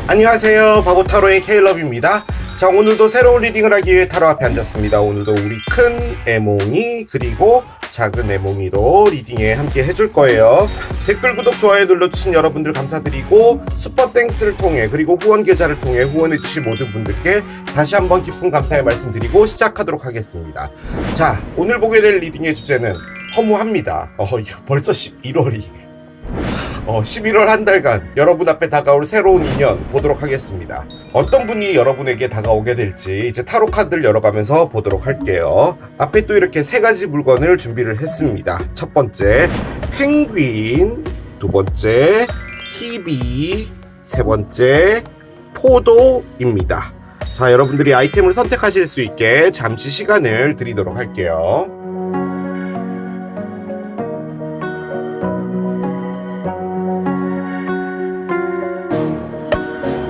안녕하세요, 바보타로의 케일럽입니다. 자, 오늘도 새로운 리딩을 하기 위해 타로 앞에 앉았습니다. 오늘도 우리 큰 애몽이 그리고 작은 애몽이도 리딩에 함께 해줄 거예요. 댓글, 구독, 좋아요 눌러주신 여러분들 감사드리고 슈퍼땡스를 통해 그리고 후원 계좌를 통해 후원해주신 모든 분들께 다시 한번 깊은 감사의 말씀드리고 시작하도록 하겠습니다. 자, 오늘 보게 될 리딩의 주제는 허무합니다. 벌써 11월이 11월 한 달간 여러분 앞에 다가올 새로운 인연 보도록 하겠습니다. 어떤 분이 여러분에게 다가오게 될지 이제 타로 카드를 열어가면서 보도록 할게요. 앞에 또 이렇게 세 가지 물건을 준비를 했습니다. 첫 번째 펭귄, 두 번째 TV, 세 번째 포도입니다. 자, 여러분들이 아이템을 선택하실 수 있게 잠시 시간을 드리도록 할게요.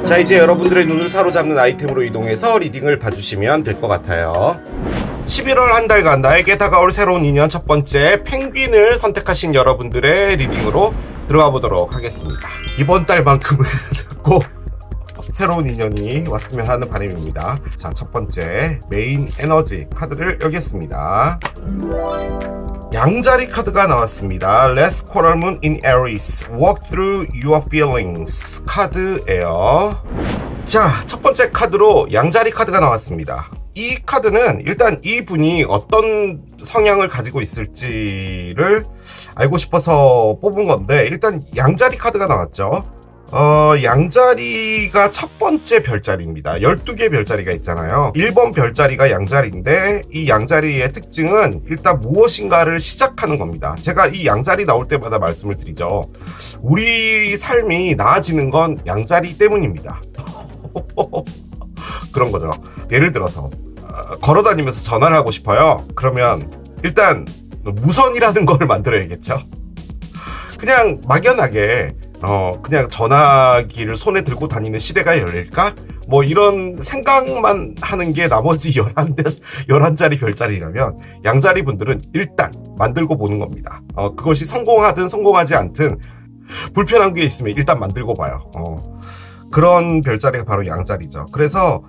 자, 이제 여러분들의 눈을 사로잡는 아이템으로 이동해서 리딩을 봐주시면 될 것 같아요. 11월 한 달간 나에게 다가올 새로운 인연 첫 번째 펭귄을 선택하신 여러분들의 리딩으로 들어가 보도록 하겠습니다. 이번 달만큼은 꼭 새로운 인연이 왔으면 하는 바람입니다. 자, 첫 번째 메인 에너지 카드를 열겠습니다. 양자리 카드가 나왔습니다. Last quarter moon in Aries. Walk through your feelings. 카드예요. 자, 첫 번째 카드로 양자리 카드가 나왔습니다. 이 카드는 일단 이분이 어떤 성향을 가지고 있을지를 알고 싶어서 뽑은 건데, 일단 양자리 카드가 나왔죠. 양자리가 첫 번째 별자리입니다. 12개 별자리가 있잖아요. 1번 별자리가 양자리인데 이 양자리의 특징은 일단 무엇인가를 시작하는 겁니다. 제가 이 양자리 나올 때마다 말씀을 드리죠. 우리 삶이 나아지는 건 양자리 때문입니다. 그런 거죠. 예를 들어서 걸어다니면서 전화를 하고 싶어요. 그러면 일단 무선이라는 거를 만들어야겠죠. 그냥 막연하게 그냥 전화기를 손에 들고 다니는 시대가 열릴까? 뭐 이런 생각만 하는 게 나머지 11자리 별자리라면 양자리 분들은 일단 만들고 보는 겁니다. 그것이 성공하든 성공하지 않든 불편한 게 있으면 일단 만들고 봐요. 그런 별자리가 바로 양자리죠. 그래서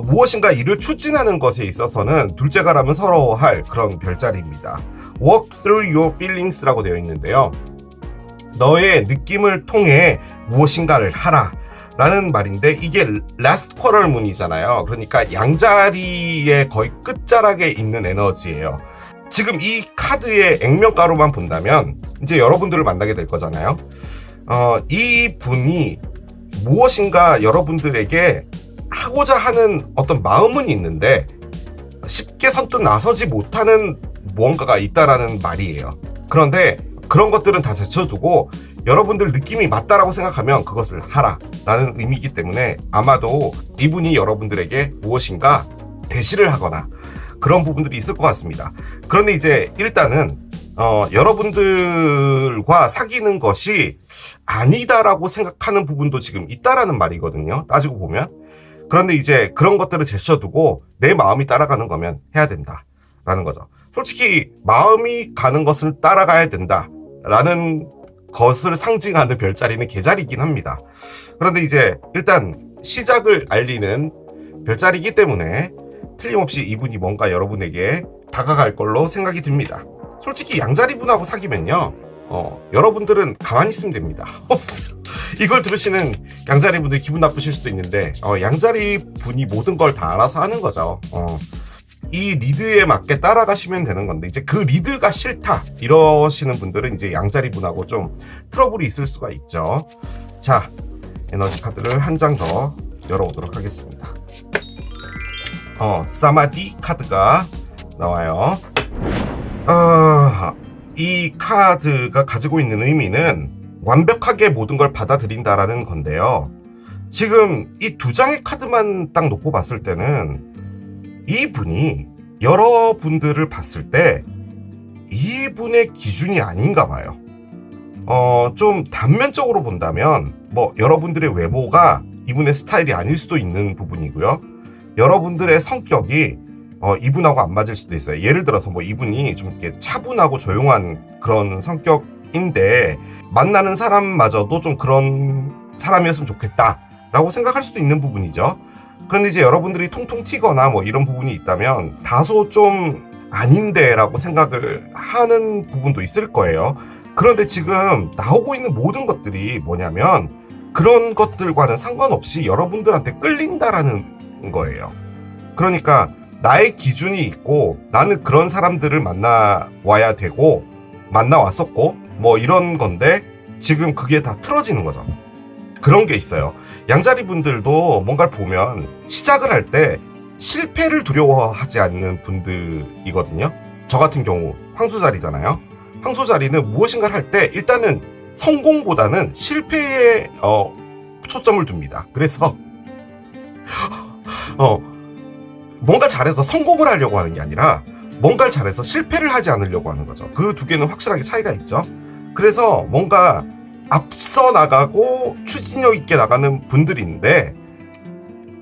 무엇인가 일을 추진하는 것에 있어서는 둘째가라면 서러워할 그런 별자리입니다. Walk through your feelings라고 되어 있는데요. 너의 느낌을 통해 무엇인가를 하라 라는 말인데, 이게 last quarter moon이잖아요. 그러니까 양자리의 거의 끝자락에 있는 에너지예요. 지금 이 카드의 액면가로만 본다면 이제 여러분들을 만나게 될 거잖아요. 이 분이 무엇인가 여러분들에게 하고자 하는 어떤 마음은 있는데 쉽게 선뜻 나서지 못하는 무언가가 있다라는 말이에요. 그런데 그런 것들은 다 제쳐두고 여러분들 느낌이 맞다라고 생각하면 그것을 하라 라는 의미이기 때문에 아마도 이분이 여러분들에게 무엇인가 대시를 하거나 그런 부분들이 있을 것 같습니다. 그런데 이제 일단은 여러분들과 사귀는 것이 아니다라고 생각하는 부분도 지금 있다라는 말이거든요. 따지고 보면. 그런데 이제 그런 것들을 제쳐두고 내 마음이 따라가는 거면 해야 된다 라는 거죠. 솔직히 마음이 가는 것을 따라가야 된다 라는 것을 상징하는 별자리는 개자리이긴 합니다. 그런데 이제 일단 시작을 알리는 별자리이기 때문에 틀림없이 이분이 뭔가 여러분에게 다가갈 걸로 생각이 듭니다. 솔직히 양자리 분하고 사귀면요, 여러분들은 가만히 있으면 됩니다. 이걸 들으시는 양자리 분들 기분 나쁘실 수도 있는데 양자리 분이 모든 걸 다 알아서 하는 거죠. 이 리드에 맞게 따라가시면 되는 건데, 이제 그 리드가 싫다 이러시는 분들은 이제 양자리 분하고 좀 트러블이 있을 수가 있죠. 자, 에너지 카드를 한 장 더 열어보도록 하겠습니다. 사마디 카드가 나와요. 이 카드가 가지고 있는 의미는 완벽하게 모든 걸 받아들인다라는 건데요. 지금 이 두 장의 카드만 딱 놓고 봤을 때는 이분이 여러분들을 봤을 때 이분의 기준이 아닌가 봐요. 좀 단면적으로 본다면 뭐 여러분들의 외모가 이분의 스타일이 아닐 수도 있는 부분이고요. 여러분들의 성격이 이분하고 안 맞을 수도 있어요. 예를 들어서 뭐 이분이 좀 이렇게 차분하고 조용한 그런 성격인데 만나는 사람마저도 좀 그런 사람이었으면 좋겠다 라고 생각할 수도 있는 부분이죠. 그런데 이제 여러분들이 통통 튀거나 뭐 이런 부분이 있다면 다소 좀 아닌데 라고 생각을 하는 부분도 있을 거예요. 그런데 지금 나오고 있는 모든 것들이 뭐냐면 그런 것들과는 상관없이 여러분들한테 끌린다라는 거예요. 그러니까 나의 기준이 있고 나는 그런 사람들을 만나와야 되고 만나왔었고 뭐 이런 건데 지금 그게 다 틀어지는 거죠. 그런 게 있어요. 양자리 분들도 뭔가를 보면 시작을 할 때 실패를 두려워하지 않는 분들이거든요. 저 같은 경우 황소자리잖아요. 황소자리는 무엇인가를 할 때 일단은 성공보다는 실패에 초점을 둡니다. 그래서 뭔가를 잘해서 성공을 하려고 하는 게 아니라 뭔가를 잘해서 실패를 하지 않으려고 하는 거죠. 그 두 개는 확실하게 차이가 있죠. 그래서 뭔가 앞서 나가고 추진력 있게 나가는 분들인데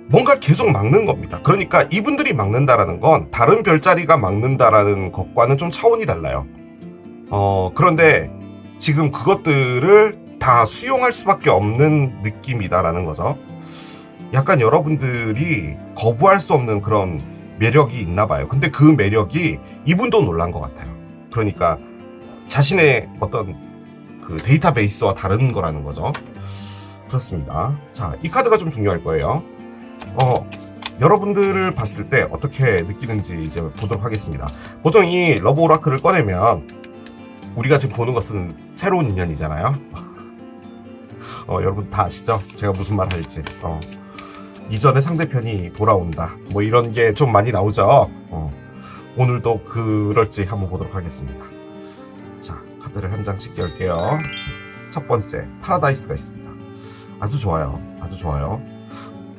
뭔가를 계속 막는 겁니다. 그러니까 이분들이 막는다라는 건 다른 별자리가 막는다라는 것과는 좀 차원이 달라요. 그런데 지금 그것들을 다 수용할 수밖에 없는 느낌이다라는 거죠. 약간 여러분들이 거부할 수 없는 그런 매력이 있나 봐요. 근데 그 매력이 이분도 놀란 것 같아요. 그러니까 자신의 어떤 그 데이터베이스와 다른 거라는 거죠. 그렇습니다. 자, 이 카드가 좀 중요할 거예요. 여러분들을 봤을 때 어떻게 느끼는지 이제 보도록 하겠습니다. 보통 이 러브 오라클을 꺼내면 우리가 지금 보는 것은 새로운 인연이잖아요. 여러분 다 아시죠? 제가 무슨 말 할지. 이전에 상대편이 돌아온다. 뭐 이런 게 좀 많이 나오죠. 오늘도 그럴지 한번 보도록 하겠습니다. 자, 카드를 한 장씩 열게요. 첫 번째, 파라다이스가 있습니다. 아주 좋아요. 아주 좋아요.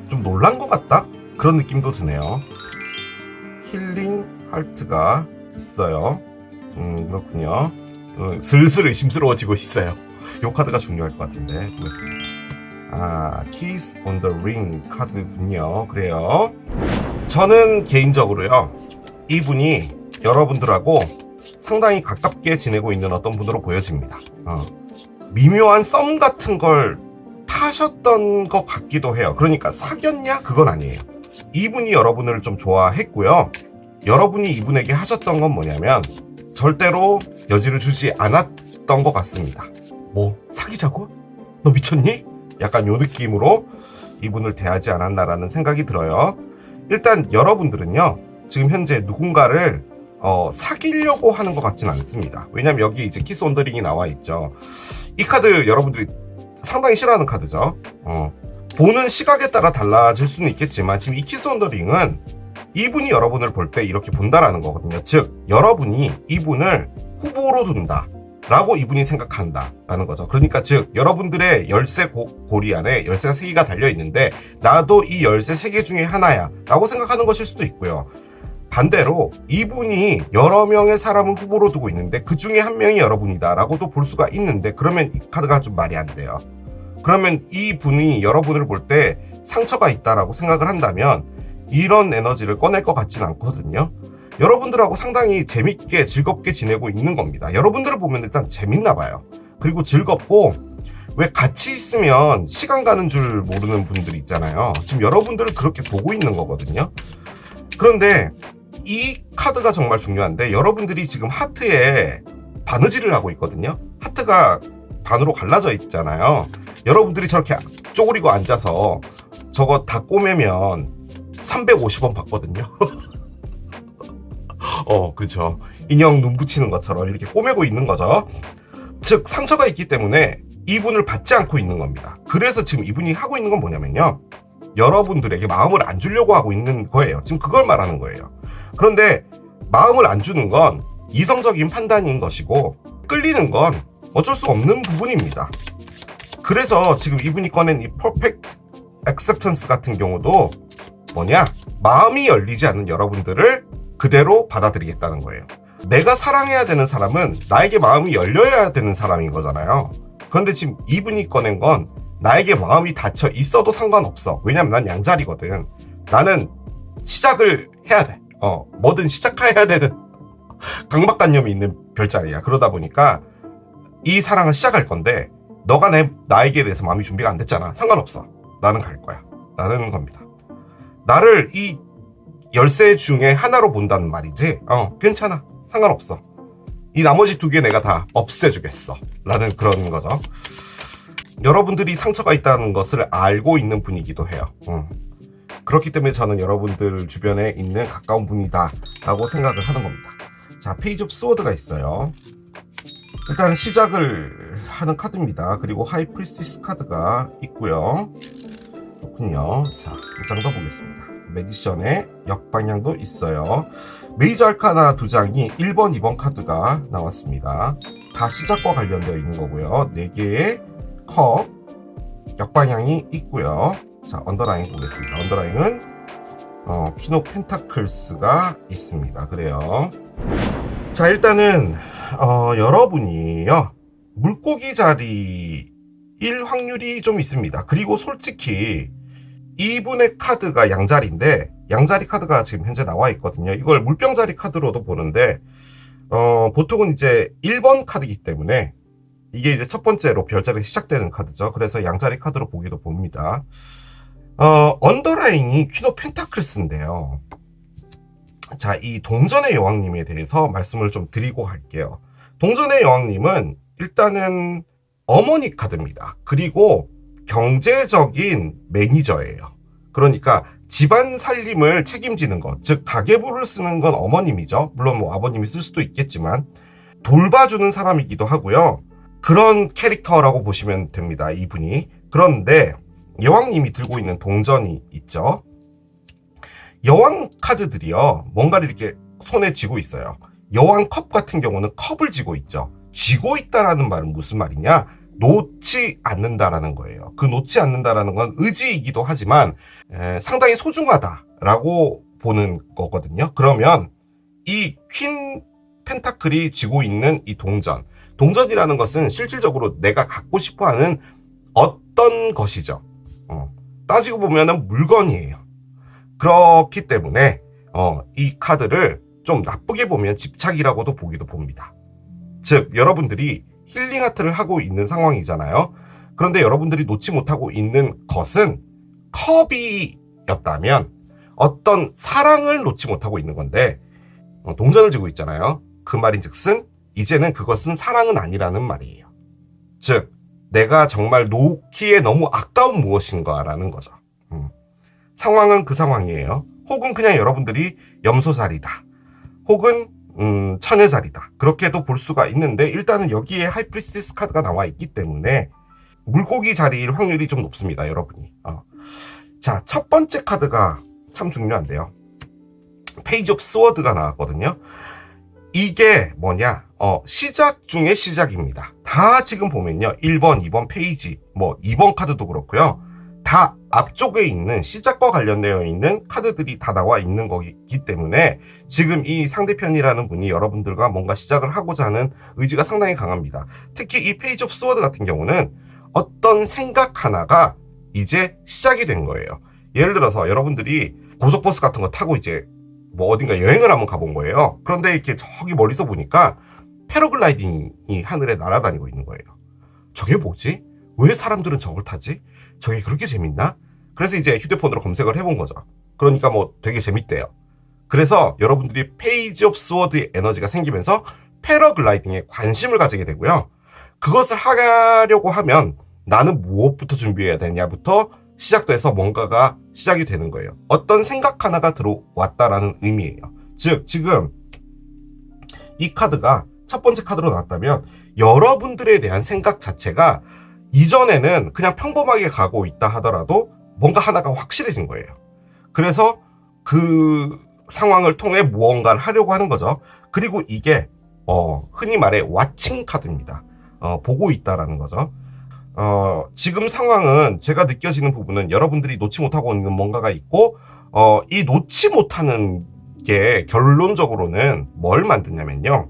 좀 놀란 것 같다? 그런 느낌도 드네요. 힐링 하트가 있어요. 그렇군요. 슬슬 의심스러워지고 있어요. 이 카드가 중요할 것 같은데 보겠습니다. Kiss on the Ring 카드군요. 그래요. 저는 개인적으로요, 이분이 여러분들하고 상당히 가깝게 지내고 있는 어떤 분으로 보여집니다. 미묘한 썸 같은 걸 타셨던 것 같기도 해요. 그러니까 사귀었냐? 그건 아니에요. 이분이 여러분을 좀 좋아했고요. 여러분이 이분에게 하셨던 건 뭐냐면 절대로 여지를 주지 않았던 것 같습니다. 뭐 사귀자고? 너 미쳤니? 약간 요 느낌으로 이분을 대하지 않았나라는 생각이 들어요. 일단 여러분들은요, 지금 현재 누군가를 사귀려고 하는 것 같지는 않습니다. 왜냐면 여기 이제 키스 온 더 링이 나와 있죠. 이 카드 여러분들이 상당히 싫어하는 카드죠. 보는 시각에 따라 달라질 수는 있겠지만 지금 이 키스 온 더 링은 이분이 여러분을 볼 때 이렇게 본다라는 거거든요. 즉 여러분이 이분을 후보로 둔다 라고 이분이 생각한다 라는 거죠. 그러니까 즉 여러분들의 열쇠 고리 안에 열쇠가 3개가 달려있는데 나도 이 열쇠 3개 중에 하나야 라고 생각하는 것일 수도 있고요. 반대로 이분이 여러 명의 사람을 후보로 두고 있는데 그 중에 한 명이 여러분이다 라고도 볼 수가 있는데, 그러면 이 카드가 좀 말이 안 돼요. 그러면 이 분이 여러분을 볼 때 상처가 있다라고 생각을 한다면 이런 에너지를 꺼낼 것 같지는 않거든요. 여러분들하고 상당히 재밌게 즐겁게 지내고 있는 겁니다. 여러분들을 보면 일단 재밌나 봐요. 그리고 즐겁고, 왜 같이 있으면 시간 가는 줄 모르는 분들이 있잖아요. 지금 여러분들을 그렇게 보고 있는 거거든요. 그런데 이 카드가 정말 중요한데 여러분들이 지금 하트에 바느질을 하고 있거든요. 하트가 반으로 갈라져 있잖아요. 여러분들이 저렇게 쪼그리고 앉아서 저거 다 꼬매면 350원 받거든요. 그죠. 인형 눈 붙이는 것처럼 이렇게 꼬매고 있는 거죠. 즉 상처가 있기 때문에 이분을 받지 않고 있는 겁니다. 그래서 지금 이분이 하고 있는 건 뭐냐면요, 여러분들에게 마음을 안 주려고 하고 있는 거예요. 지금 그걸 말하는 거예요. 그런데 마음을 안 주는 건 이성적인 판단인 것이고 끌리는 건 어쩔 수 없는 부분입니다. 그래서 지금 이분이 꺼낸 이 퍼펙트 액셉턴스 같은 경우도 뭐냐, 마음이 열리지 않는 여러분들을 그대로 받아들이겠다는 거예요. 내가 사랑해야 되는 사람은 나에게 마음이 열려야 되는 사람인 거잖아요. 그런데 지금 이분이 꺼낸 건 나에게 마음이 닫혀 있어도 상관없어. 왜냐면 난 양자리거든. 나는 시작을 해야 돼. 뭐든 시작해야 되는 강박관념이 있는 별자리야. 그러다 보니까 이 사랑을 시작할 건데 너가 나에게 대해서 마음이 준비가 안 됐잖아. 상관없어. 나는 갈 거야 라는 겁니다. 나를 이 열쇠 중에 하나로 본다는 말이지. 괜찮아, 상관없어, 이 나머지 2개 내가 다 없애주겠어 라는 그런 거죠. 여러분들이 상처가 있다는 것을 알고 있는 분이기도 해요. 그렇기 때문에 저는 여러분들 주변에 있는 가까운 분이다 라고 생각을 하는 겁니다. 자, 페이지 오브 스워드가 있어요. 일단 시작을 하는 카드입니다. 그리고 하이 프리스티스 카드가 있고요. 그렇군요. 자, 한 장 더 보겠습니다. 매지션의 역방향도 있어요. 메이저 알카나 2장이 1번, 2번 카드가 나왔습니다. 다 시작과 관련되어 있는 거고요. 4개의 컵 역방향이 있고요. 자, 언더라인 보겠습니다. 언더라인은 퀸 오브 펜타클스가 있습니다. 그래요. 자, 일단은 여러분이요, 물고기 자리일 확률이 좀 있습니다. 그리고 솔직히 이분의 카드가 양자리인데, 양자리 카드가 지금 현재 나와 있거든요. 이걸 물병자리 카드로도 보는데 보통은 이제 1번 카드이기 때문에 이게 이제 첫 번째로 별자리가 시작되는 카드죠. 그래서 양자리 카드로 보기도 봅니다. 언더라인이 퀸 오브 펜타클스인데요. 자, 이 동전의 여왕님에 대해서 말씀을 좀 드리고 갈게요. 동전의 여왕님은 일단은 어머니 카드입니다. 그리고 경제적인 매니저예요. 그러니까 집안 살림을 책임지는 것, 즉 가계부를 쓰는 건 어머님이죠. 물론 뭐 아버님이 쓸 수도 있겠지만 돌봐주는 사람이기도 하고요. 그런 캐릭터라고 보시면 됩니다, 이분이. 그런데 여왕님이 들고 있는 동전이 있죠. 여왕 카드들이요, 뭔가를 이렇게 손에 쥐고 있어요. 여왕 컵 같은 경우는 컵을 쥐고 있죠. 쥐고 있다라는 말은 무슨 말이냐? 놓지 않는다라는 거예요. 그 놓지 않는다라는 건 의지이기도 하지만 상당히 소중하다라고 보는 거거든요. 그러면 이 퀸 펜타클이 쥐고 있는 이 동전이라는 것은 실질적으로 내가 갖고 싶어하는 어떤 것이죠. 따지고 보면은 물건이에요. 그렇기 때문에 이 카드를 좀 나쁘게 보면 집착이라고도 보기도 봅니다. 즉, 여러분들이 힐링 하트를 하고 있는 상황이잖아요. 그런데 여러분들이 놓지 못하고 있는 것은 컵이었다면 어떤 사랑을 놓지 못하고 있는 건데, 동전을 쥐고 있잖아요. 그 말인즉슨 이제는 그것은 사랑은 아니라는 말이에요. 즉, 내가 정말 놓기에 너무 아까운 무엇인가라는 거죠. 상황은 그 상황이에요. 혹은 그냥 여러분들이 염소자리다, 혹은 처녀자리다, 그렇게도 볼 수가 있는데, 일단은 여기에 하이프리스티스 카드가 나와 있기 때문에 물고기 자리일 확률이 좀 높습니다, 여러분이. 자, 첫 번째 카드가 참 중요한데요. 페이지 오브 스워드가 나왔거든요. 이게 뭐냐? 시작 중의 시작입니다. 다 지금 보면요, 1번, 2번 페이지, 뭐 2번 카드도 그렇고요, 다 앞쪽에 있는 시작과 관련되어 있는 카드들이 다 나와 있는 거기 때문에 지금 이 상대편이라는 분이 여러분들과 뭔가 시작을 하고자 하는 의지가 상당히 강합니다. 특히 이 페이지 오브 스워드 같은 경우는 어떤 생각 하나가 이제 시작이 된 거예요. 예를 들어서 여러분들이 고속버스 같은 거 타고 이제 뭐 어딘가 여행을 한번 가본 거예요. 그런데 이렇게 저기 멀리서 보니까 패러글라이딩이 하늘에 날아다니고 있는 거예요. 저게 뭐지? 왜 사람들은 저걸 타지? 저게 그렇게 재밌나? 그래서 이제 휴대폰으로 검색을 해본 거죠. 그러니까 뭐 되게 재밌대요. 그래서 여러분들이 페이지 오브 스워드의 에너지가 생기면서 패러글라이딩에 관심을 가지게 되고요. 그것을 하려고 하면 나는 무엇부터 준비해야 되냐부터 시작돼서 뭔가가 시작이 되는 거예요. 어떤 생각 하나가 들어왔다라는 의미예요. 즉, 지금 이 카드가 첫 번째 카드로 나왔다면 여러분들에 대한 생각 자체가 이전에는 그냥 평범하게 가고 있다 하더라도 뭔가 하나가 확실해진 거예요. 그래서 그 상황을 통해 무언가를 하려고 하는 거죠. 그리고 이게 흔히 말해 왓칭 카드입니다. 보고 있다라는 거죠. 지금 상황은 제가 느껴지는 부분은 여러분들이 놓지 못하고 있는 뭔가가 있고, 이 놓지 못하는 게 결론적으로는 뭘 만드냐면요,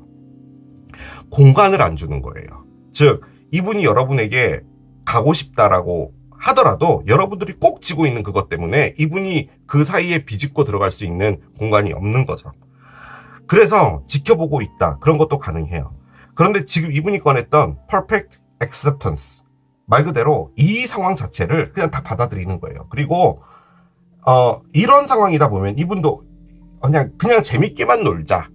공간을 안 주는 거예요. 즉, 이분이 여러분에게 가고 싶다라고 하더라도 여러분들이 꼭 쥐고 있는 그것 때문에 이분이 그 사이에 비집고 들어갈 수 있는 공간이 없는 거죠. 그래서 지켜보고 있다, 그런 것도 가능해요. 그런데 지금 이분이 꺼냈던 perfect acceptance, 말 그대로 이 상황 자체를 그냥 다 받아들이는 거예요. 그리고 이런 상황이다 보면 이분도 그냥 재밌게만 놀자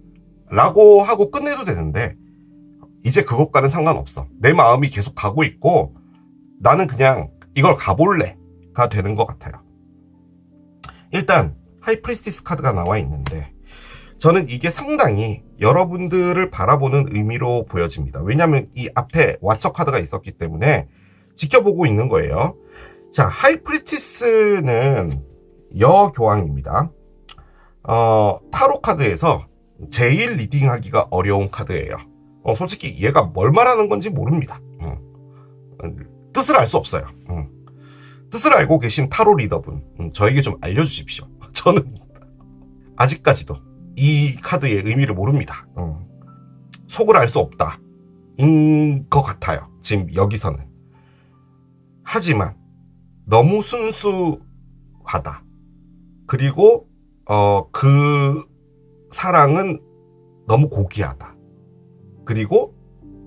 라고 하고 끝내도 되는데, 이제 그것과는 상관없어. 내 마음이 계속 가고 있고 나는 그냥 이걸 가볼래가 되는 것 같아요. 일단 하이프리스티스 카드가 나와 있는데, 저는 이게 상당히 여러분들을 바라보는 의미로 보여집니다. 왜냐하면 이 앞에 와처 카드가 있었기 때문에 지켜보고 있는 거예요. 자, 하이프리스티스는 여교황입니다. 타로 카드에서 제일 리딩하기가 어려운 카드예요. 솔직히 얘가 뭘 말하는 건지 모릅니다. 뜻을 알 수 없어요. 뜻을 알고 계신 타로 리더분, 저에게 좀 알려주십시오. 저는 아직까지도 이 카드의 의미를 모릅니다. 속을 알 수 없다 인 것 같아요, 지금 여기서는. 하지만 너무 순수하다. 그리고 그 사랑은 너무 고귀하다. 그리고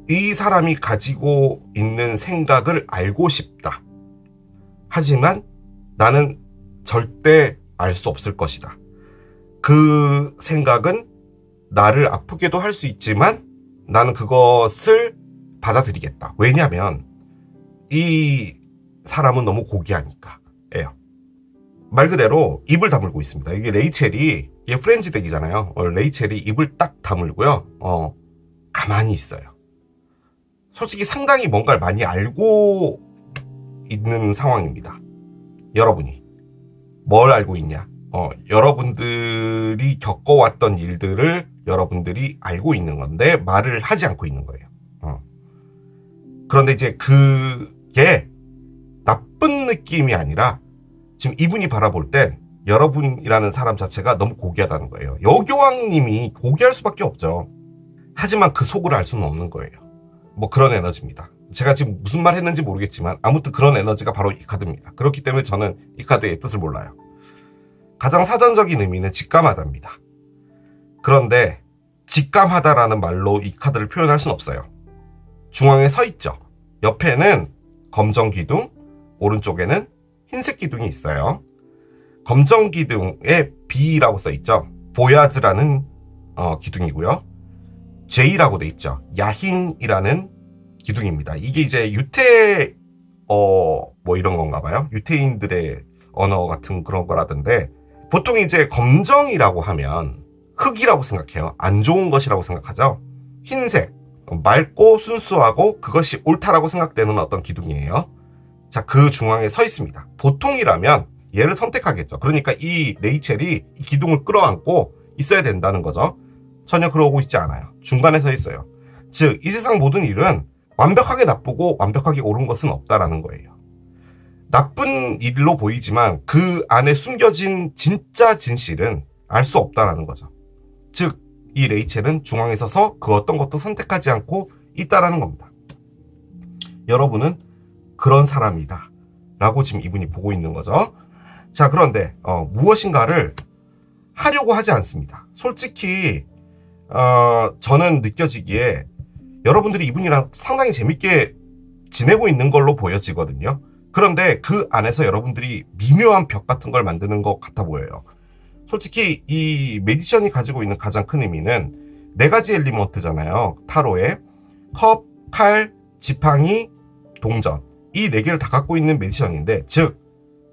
이 사람이 가지고 있는 생각을 알고 싶다. 하지만 나는 절대 알 수 없을 것이다. 그 생각은 나를 아프게도 할 수 있지만 나는 그것을 받아들이겠다. 왜냐하면 이 사람은 너무 고귀하니까 예요. 말 그대로 입을 다물고 있습니다. 이게 레이첼이, 이게 프렌즈 덱이잖아요. 레이첼이 입을 딱 다물고요. 가만히 있어요. 솔직히 상당히 뭔가를 많이 알고 있는 상황입니다. 여러분이 뭘 알고 있냐? 여러분들이 겪어왔던 일들을 여러분들이 알고 있는 건데 말을 하지 않고 있는 거예요. 그런데 이제 그게 나쁜 느낌이 아니라 지금 이분이 바라볼 땐 여러분이라는 사람 자체가 너무 고귀하다는 거예요. 여교황님이 고귀할 수밖에 없죠. 하지만 그 속을 알 수는 없는 거예요. 뭐 그런 에너지입니다. 제가 지금 무슨 말 했는지 모르겠지만 아무튼 그런 에너지가 바로 이 카드입니다. 그렇기 때문에 저는 이 카드의 뜻을 몰라요. 가장 사전적인 의미는 직감하다입니다. 그런데 직감하다라는 말로 이 카드를 표현할 수는 없어요. 중앙에 서 있죠. 옆에는 검정 기둥, 오른쪽에는 흰색 기둥이 있어요. 검정 기둥에 B라고 써 있죠. 보야즈라는 기둥이고요. J라고 돼 있죠. 야힌이라는 기둥입니다. 이게 이제 유태 뭐 이런 건가 봐요. 유태인들의 언어 같은 그런 거라던데, 보통 이제 검정이라고 하면 흙이라고 생각해요. 안 좋은 것이라고 생각하죠. 흰색, 맑고 순수하고 그것이 옳다라고 생각되는 어떤 기둥이에요. 자, 그 중앙에 서 있습니다. 보통이라면 얘를 선택하겠죠. 그러니까 이 레이첼이 이 기둥을 끌어안고 있어야 된다는 거죠. 전혀 그러고 있지 않아요. 중간에 서 있어요. 즉, 이 세상 모든 일은 완벽하게 나쁘고 완벽하게 옳은 것은 없다라는 거예요. 나쁜 일로 보이지만 그 안에 숨겨진 진짜 진실은 알 수 없다라는 거죠. 즉, 이 레이첼은 중앙에 서서 그 어떤 것도 선택하지 않고 있다라는 겁니다. 여러분은 그런 사람이다 라고 지금 이분이 보고 있는 거죠. 자, 그런데 무엇인가를 하려고 하지 않습니다. 솔직히 저는 느껴지기에 여러분들이 이분이랑 상당히 재밌게 지내고 있는 걸로 보여지거든요. 그런데 그 안에서 여러분들이 미묘한 벽 같은 걸 만드는 것 같아 보여요. 솔직히 이 매지션이 가지고 있는 가장 큰 의미는 4가지 엘리먼트잖아요. 타로에 컵, 칼, 지팡이, 동전, 이 4개를 다 갖고 있는 매지션인데, 즉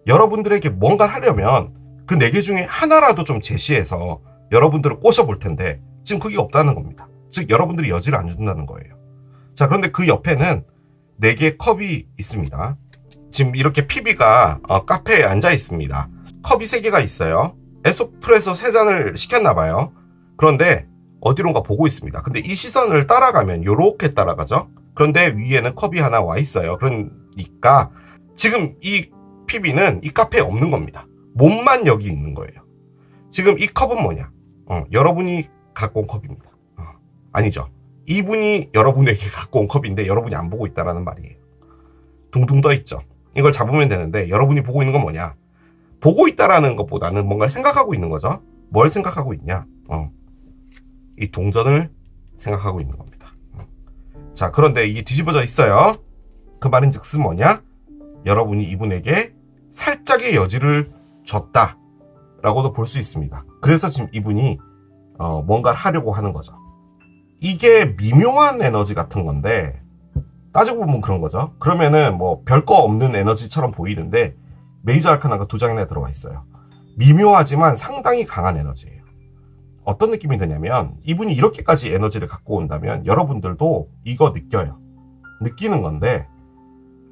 여러분들에게 뭔가를 하려면 그 4개 중에 하나라도 좀 제시해서 여러분들을 꼬셔볼 텐데 지금 그게 없다는 겁니다. 즉 여러분들이 여지를 안 준다는 거예요. 자, 그런데 그 옆에는 4개의 컵이 있습니다. 지금 이렇게 피비가 카페에 앉아 있습니다. 컵이 3개가 있어요. 에스프레소 3잔을 시켰나 봐요. 그런데 어디론가 보고 있습니다. 근데 이 시선을 따라가면 요렇게 따라가죠. 그런데 위에는 컵이 하나 와 있어요. 그러니까 지금 이 피비는 이 카페에 없는 겁니다. 몸만 여기 있는 거예요. 지금 이 컵은 뭐냐? 여러분이 갖고 온 컵입니다. 아니죠. 이분이 여러분에게 갖고 온 컵인데 여러분이 안 보고 있다라는 말이에요. 둥둥 떠 있죠. 이걸 잡으면 되는데 여러분이 보고 있는 건 뭐냐? 보고 있다라는 것보다는 뭔가를 생각하고 있는 거죠. 뭘 생각하고 있냐? 이 동전을 생각하고 있는 겁니다. 자, 그런데 이게 뒤집어져 있어요. 그 말인 즉슨 뭐냐? 여러분이 이분에게 살짝의 여지를 줬다 라고도 볼 수 있습니다. 그래서 지금 이분이 뭔가를 하려고 하는 거죠. 이게 미묘한 에너지 같은 건데 따지고 보면 그런 거죠. 그러면은 뭐 별거 없는 에너지처럼 보이는데 메이저 아르카나가 2장이나 들어가 있어요. 미묘하지만 상당히 강한 에너지예요. 어떤 느낌이 드냐면 이분이 이렇게까지 에너지를 갖고 온다면 여러분들도 이거 느껴요. 느끼는 건데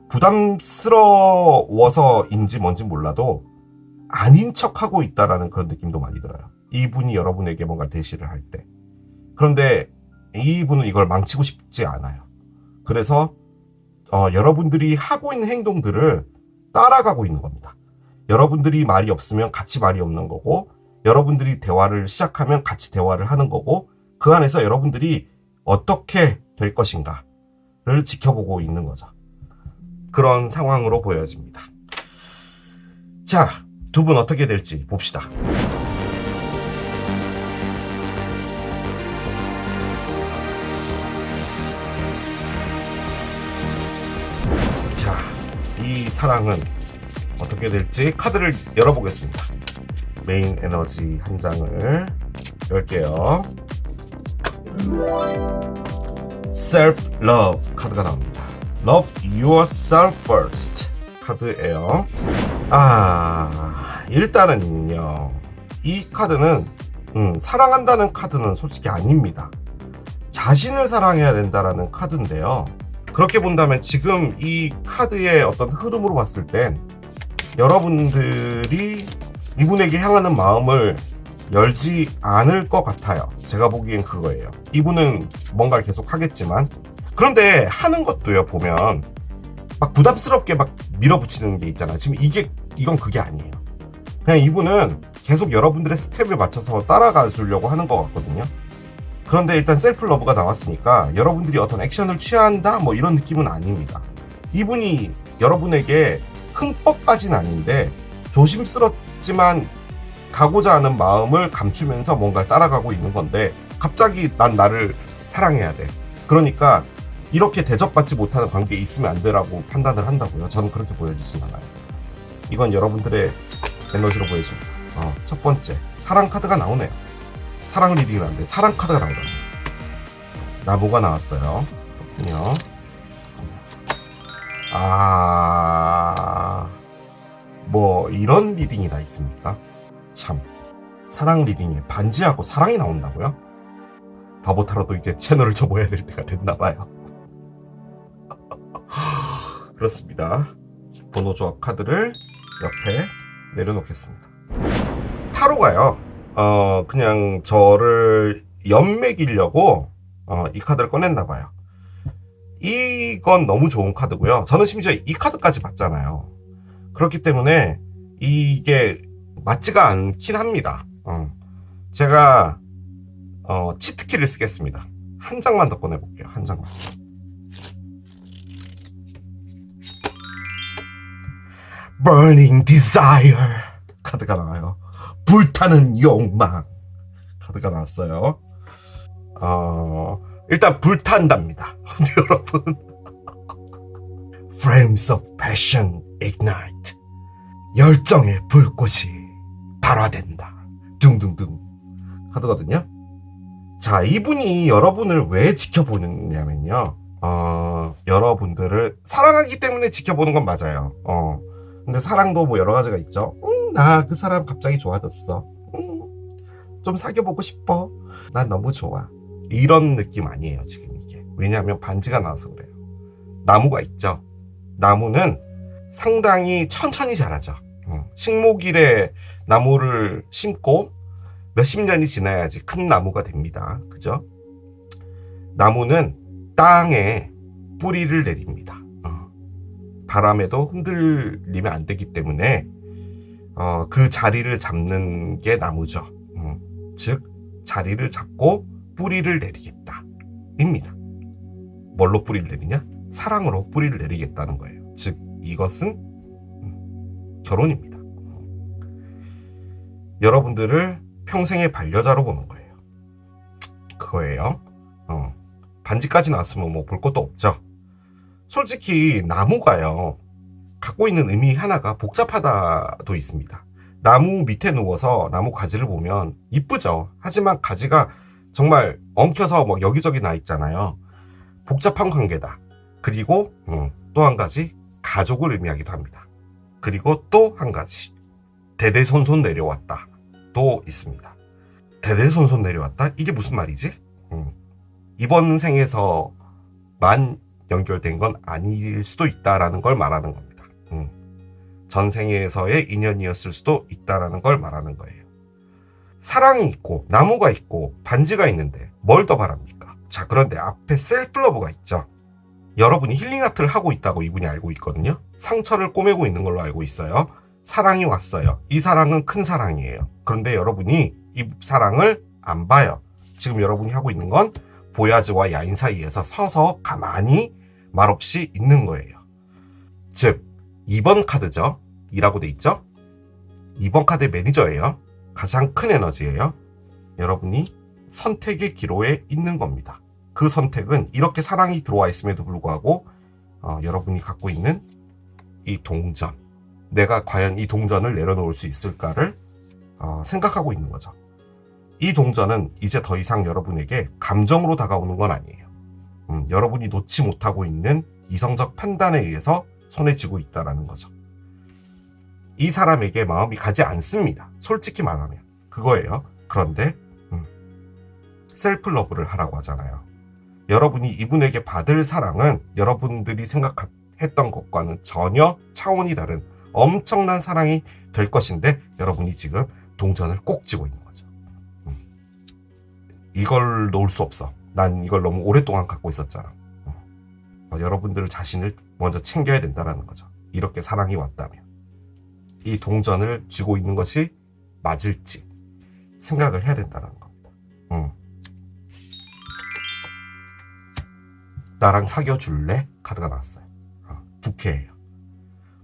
부담스러워서인지 뭔지 몰라도 아닌 척하고 있다라는 그런 느낌도 많이 들어요. 이분이 여러분에게 뭔가 대시를 할 때. 그런데 이분은 이걸 망치고 싶지 않아요. 그래서 여러분들이 하고 있는 행동들을 따라가고 있는 겁니다. 여러분들이 말이 없으면 같이 말이 없는 거고, 여러분들이 대화를 시작하면 같이 대화를 하는 거고, 그 안에서 여러분들이 어떻게 될 것인가를 지켜보고 있는 거죠. 그런 상황으로 보여집니다. 자, 두 분 어떻게 될지 봅시다. 자, 이 사랑은 어떻게 될지 카드를 열어보겠습니다. 메인 에너지 한 장을 열게요. Self Love 카드가 나옵니다. Love Yourself First 카드예요. 일단은요, 이 카드는 사랑한다는 카드는 솔직히 아닙니다. 자신을 사랑해야 된다라는 카드인데요. 그렇게 본다면 지금 이 카드의 어떤 흐름으로 봤을 땐 여러분들이 이분에게 향하는 마음을 열지 않을 것 같아요. 제가 보기엔 그거예요. 이분은 뭔가를 계속 하겠지만, 그런데 하는 것도요, 보면 막 부담스럽게 막 밀어붙이는 게 있잖아요. 지금 이건 그게 아니에요. 그냥 이분은 계속 여러분들의 스텝을 맞춰서 따라가 주려고 하는 것 같거든요. 그런데 일단 셀프 러브가 나왔으니까 여러분들이 어떤 액션을 취한다 뭐 이런 느낌은 아닙니다. 이분이 여러분에게 흥법까지는 아닌데 조심스럽지만 가고자 하는 마음을 감추면서 뭔가를 따라가고 있는 건데, 갑자기 난 나를 사랑해야 돼, 그러니까 이렇게 대접받지 못하는 관계에 있으면 안 되라고 판단을 한다고요. 저는 그렇게 보여지진 않아요. 이건 여러분들의 에너지로 보여집니다. 첫 번째, 사랑 카드가 나오네요. 사랑 리딩이라는데 사랑 카드가 나오더라고요. 나무가 나왔어요. 그렇군요. 뭐 이런 리딩이 다 있습니까? 참, 사랑 리딩에 반지하고 사랑이 나온다고요? 바보 타로도 이제 채널을 접어야 될 때가 됐나봐요. 그렇습니다. 번호 조합 카드를 옆에 내려놓겠습니다. 타로가요, 그냥 저를 연맥이려고 이 카드를 꺼냈나봐요. 이건 너무 좋은 카드고요. 저는 심지어 이 카드까지 봤잖아요. 그렇기 때문에 이게 맞지가 않긴 합니다. 제가 치트키를 쓰겠습니다. 한 장만 더 꺼내볼게요. 한 장만. Burning Desire 카드가 나와요. 불타는 욕망 카드가 나왔어요. 일단 불탄답니다. 여러분. Flames of Passion Ignite, 열정의 불꽃이 발화된다. 둥둥둥 카드거든요. 자, 이분이 여러분을 왜 지켜보느냐면요, 여러분들을 사랑하기 때문에 지켜보는 건 맞아요. 근데 사랑도 뭐 여러 가지가 있죠. 나 그 사람 갑자기 좋아졌어. 좀 사귀어보고 싶어. 난 너무 좋아. 이런 느낌 아니에요, 지금 이게. 왜냐하면 반지가 나와서 그래요. 나무가 있죠. 나무는 상당히 천천히 자라죠. 식목일에 나무를 심고 몇십 년이 지나야지 큰 나무가 됩니다. 그죠? 나무는 땅에 뿌리를 내립니다. 바람에도 흔들리면 안 되기 때문에 그 자리를 잡는 게 나무죠. 즉 자리를 잡고 뿌리를 내리겠다 입니다. 뭘로 뿌리를 내리냐? 사랑으로 뿌리를 내리겠다는 거예요. 즉 이것은 결혼입니다. 여러분들을 평생의 반려자로 보는 거예요. 그거예요. 반지까지 나왔으면 뭐 볼 것도 없죠. 솔직히 나무가요, 갖고 있는 의미 하나가 복잡하다도 있습니다. 나무 밑에 누워서 나무 가지를 보면 이쁘죠. 하지만 가지가 정말 엉켜서 뭐 여기저기 나 있잖아요. 복잡한 관계다. 그리고 또 한 가지, 가족을 의미하기도 합니다. 그리고 또 한 가지, 대대손손 내려왔다 도 있습니다. 대대손손 내려왔다? 이게 무슨 말이지? 이번 생에서만 연결된 건 아닐 수도 있다라는 걸 말하는 겁니다. 전생에서의 인연이었을 수도 있다라는 걸 말하는 거예요. 사랑이 있고 나무가 있고 반지가 있는데 뭘 더 바랍니까? 자, 그런데 앞에 셀프러브가 있죠. 여러분이 힐링 아트를 하고 있다고 이분이 알고 있거든요. 상처를 꼬매고 있는 걸로 알고 있어요. 사랑이 왔어요. 이 사랑은 큰 사랑이에요. 그런데 여러분이 이 사랑을 안 봐요. 지금 여러분이 하고 있는 건 보야즈와 야인 사이에서 서서 가만히 말없이 있는 거예요. 즉 2번 카드죠. 2라고 돼 있죠. 2번 카드의 매니저예요. 가장 큰 에너지예요. 여러분이 선택의 기로에 있는 겁니다. 그 선택은 이렇게 사랑이 들어와 있음에도 불구하고 여러분이 갖고 있는 이 동전, 내가 과연 이 동전을 내려놓을 수 있을까를 생각하고 있는 거죠. 이 동전은 이제 더 이상 여러분에게 감정으로 다가오는 건 아니에요. 여러분이 놓지 못하고 있는 이성적 판단에 의해서 손에 쥐고 있다는 거죠. 이 사람에게 마음이 가지 않습니다. 솔직히 말하면 그거예요. 그런데 셀프 러브를 하라고 하잖아요. 여러분이 이분에게 받을 사랑은 여러분들이 생각했던 것과는 전혀 차원이 다른 엄청난 사랑이 될 것인데, 여러분이 지금 동전을 꼭 쥐고 있는 거죠. 이걸 놓을 수 없어. 난 이걸 너무 오랫동안 갖고 있었잖아. 여러분들 자신을 먼저 챙겨야 된다는 거죠. 이렇게 사랑이 왔다면 이 동전을 쥐고 있는 것이 맞을지 생각을 해야 된다는 겁니다. 나랑 사귀어 줄래? 카드가 나왔어요. 부캐예요.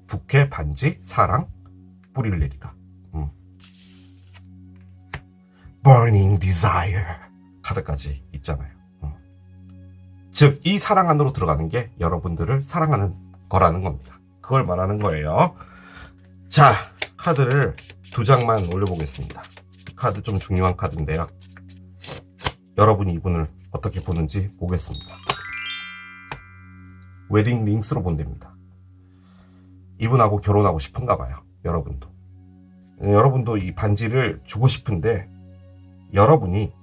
부캐, 반지, 사랑, 뿌리를 내리다. Burning Desire 카드까지 있잖아요. 즉 이 사랑 안으로 들어가는 게 여러분들을 사랑하는 거라는 겁니다. 그걸 말하는 거예요. 자, 카드를 2장만 올려보겠습니다. 카드 좀 중요한 카드인데요. 여러분이 이분을 어떻게 보는지 보겠습니다. 웨딩 링스로 본답니다. 이분하고 결혼하고 싶은가 봐요. 여러분도 이 반지를 주고 싶은데 여러분이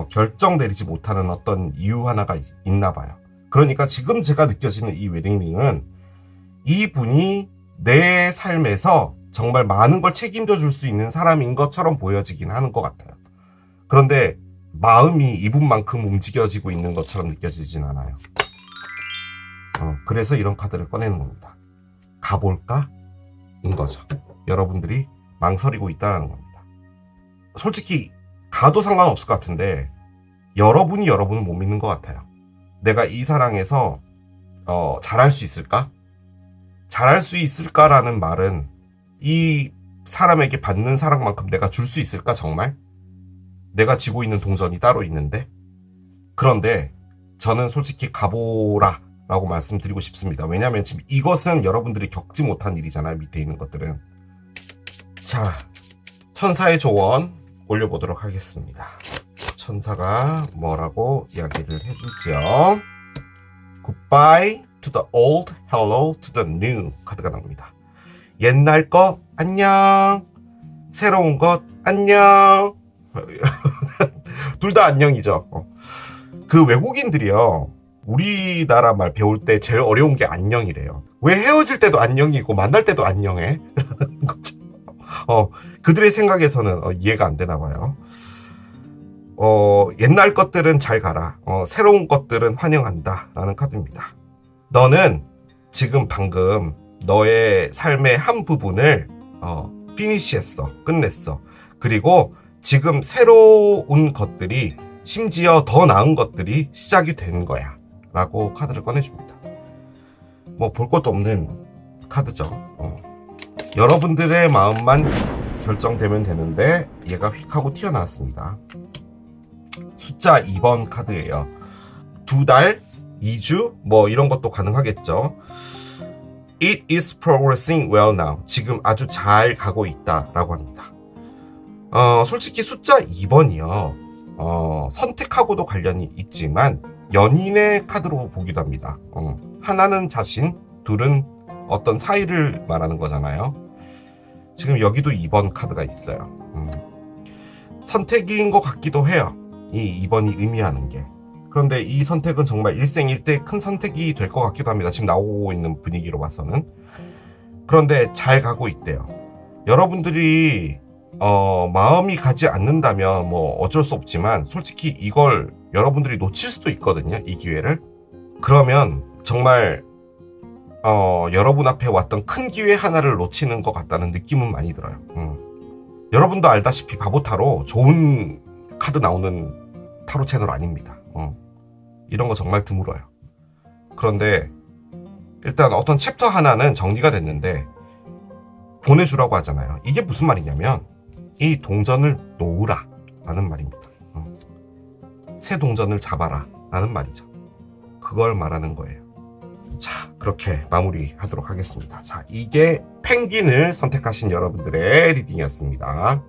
결정 내리지 못하는 어떤 이유 하나가 있나 봐요. 그러니까 지금 제가 느껴지는 이 웨딩링은 이분이 내 삶에서 정말 많은 걸 책임져 줄 수 있는 사람인 것처럼 보여지긴 하는 것 같아요. 그런데 마음이 이분만큼 움직여지고 있는 것처럼 느껴지진 않아요. 그래서 이런 카드를 꺼내는 겁니다. 가볼까? 인 거죠. 여러분들이 망설이고 있다는 겁니다. 솔직히 가도 상관없을 것 같은데 여러분이 여러분을 못 믿는 것 같아요. 내가 이 사랑에서 잘할 수 있을까? 잘할 수 있을까라는 말은 이 사람에게 받는 사랑만큼 내가 줄 수 있을까 정말? 내가 쥐고 있는 동전이 따로 있는데? 그런데 저는 솔직히 가보라 라고 말씀드리고 싶습니다. 왜냐하면 지금 이것은 여러분들이 겪지 못한 일이잖아요. 밑에 있는 것들은. 자, 천사의 조언 올려보도록 하겠습니다. 천사가 뭐라고 이야기를 해주죠. Goodbye to the old, hello to the new 카드가 나옵니다. 옛날 거 안녕, 새로운 것 안녕. 둘 다 안녕이죠. 그 외국인들이요, 우리나라 말 배울 때 제일 어려운 게 안녕이래요. 왜 헤어질 때도 안녕이고 만날 때도 안녕해? 그들의 생각에서는 이해가 안 되나 봐요. 옛날 것들은 잘 가라. 새로운 것들은 환영한다. 라는 카드입니다. 너는 지금 방금 너의 삶의 한 부분을 피니시했어. 끝냈어. 그리고 지금 새로운 것들이, 심지어 더 나은 것들이 시작이 된 거야. 라고 카드를 꺼내줍니다. 뭐 볼 것도 없는 카드죠. 여러분들의 마음만 결정되면 되는데 얘가 휙 하고 튀어나왔습니다. 숫자 2번 카드예요. 2달 2주 뭐 이런 것도 가능하겠죠. It is progressing well now. 지금 아주 잘 가고 있다라고 합니다. 솔직히 숫자 2번이요. 선택하고도 관련이 있지만 연인의 카드로 보기도 합니다. 하나는 자신, 둘은 어떤 사이를 말하는 거잖아요. 지금 여기도 2번 카드가 있어요. 선택인 것 같기도 해요. 이 2번이 의미하는 게. 그런데 이 선택은 정말 일생일대 큰 선택이 될 것 같기도 합니다. 지금 나오고 있는 분위기로 봐서는. 그런데 잘 가고 있대요. 여러분들이 마음이 가지 않는다면 뭐 어쩔 수 없지만 솔직히 이걸 여러분들이 놓칠 수도 있거든요. 이 기회를. 그러면 정말 여러분 앞에 왔던 큰 기회 하나를 놓치는 것 같다는 느낌은 많이 들어요. 여러분도 알다시피 바보타로 좋은 카드 나오는 타로 채널 아닙니다. 이런 거 정말 드물어요. 그런데 일단 어떤 챕터 하나는 정리가 됐는데 보내주라고 하잖아요. 이게 무슨 말이냐면 이 동전을 놓으라 라는 말입니다. 새 동전을 잡아라 라는 말이죠. 그걸 말하는 거예요. 자, 그렇게 마무리하도록 하겠습니다. 자, 이게 펭귄을 선택하신 여러분들의 리딩이었습니다.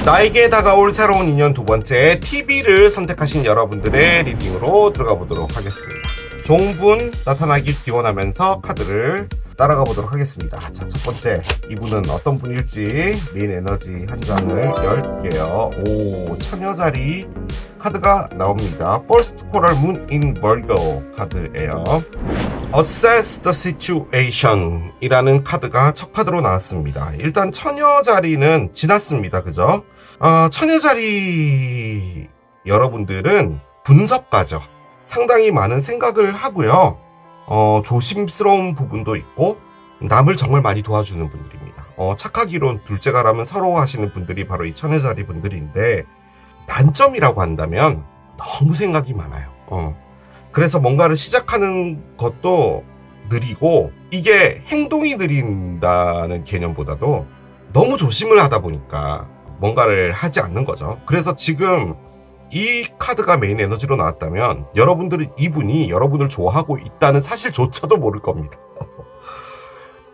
나에게 다가올 새로운 인연 두 번째 TV를 선택하신 여러분들의 리딩으로 들어가 보도록 하겠습니다. 좋은 분 나타나길 기원하면서 카드를 따라가 보도록 하겠습니다. 자, 첫 번째 이분은 어떤 분일지 메인 에너지 한 장을 열게요. 오, 처녀자리 카드가 나옵니다. First Coral Moon in Virgo 카드예요. Assess the Situation 이라는 카드가 첫 카드로 나왔습니다. 일단 처녀자리는 지났습니다. 그죠? 처녀자리 여러분들은 분석가죠. 상당히 많은 생각을 하고요. 조심스러운 부분도 있고 남을 정말 많이 도와주는 분들입니다. 착하기론 둘째가라면 서로 하시는 분들이 바로 이 처녀자리 분들인데 단점이라고 한다면 너무 생각이 많아요. 그래서 뭔가를 시작하는 것도 느리고 이게 행동이 느린다는 개념보다도 너무 조심을 하다 보니까 뭔가를 하지 않는 거죠. 그래서 지금 이 카드가 메인 에너지로 나왔다면 여러분들은 이분이 여러분을 좋아하고 있다는 사실조차도 모를 겁니다.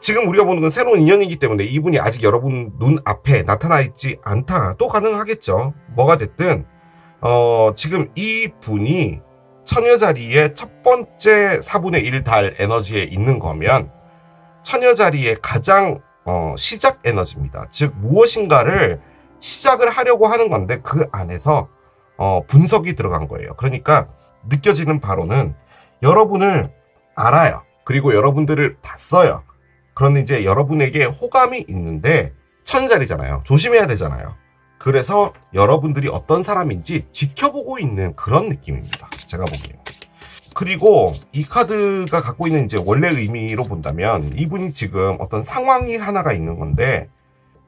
지금 우리가 보는 건 새로운 인연이기 때문에 이분이 아직 여러분 눈앞에 나타나 있지 않다도 가능하겠죠. 뭐가 됐든 지금 이 분이 처녀자리의 첫 번째 4분의 1 달 에너지에 있는 거면 처녀자리의 가장 시작 에너지입니다. 즉 무엇인가를 시작을 하려고 하는 건데 그 안에서 분석이 들어간 거예요. 그러니까 느껴지는 바로는 여러분을 알아요. 그리고 여러분들을 봤어요. 그런데 이제 여러분에게 호감이 있는데 천자리잖아요. 조심해야 되잖아요. 그래서 여러분들이 어떤 사람인지 지켜보고 있는 그런 느낌입니다. 제가 보기에는. 그리고 이 카드가 갖고 있는 이제 원래 의미로 본다면 이분이 지금 어떤 상황이 하나가 있는 건데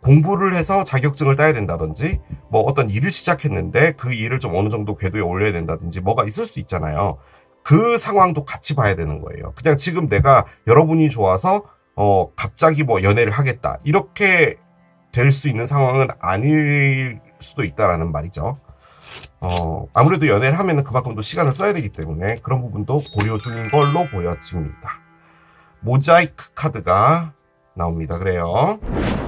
공부를 해서 자격증을 따야 된다든지 뭐 어떤 일을 시작했는데 그 일을 좀 어느 정도 궤도에 올려야 된다든지 뭐가 있을 수 있잖아요. 그 상황도 같이 봐야 되는 거예요. 그냥 지금 내가 여러분이 좋아서 갑자기 뭐 연애를 하겠다 이렇게 될 수 있는 상황은 아닐 수도 있다라는 말이죠. 아무래도 연애를 하면은 그만큼도 시간을 써야 되기 때문에 그런 부분도 고려 중인 걸로 보여집니다. 모자이크 카드가 나옵니다. 그래요.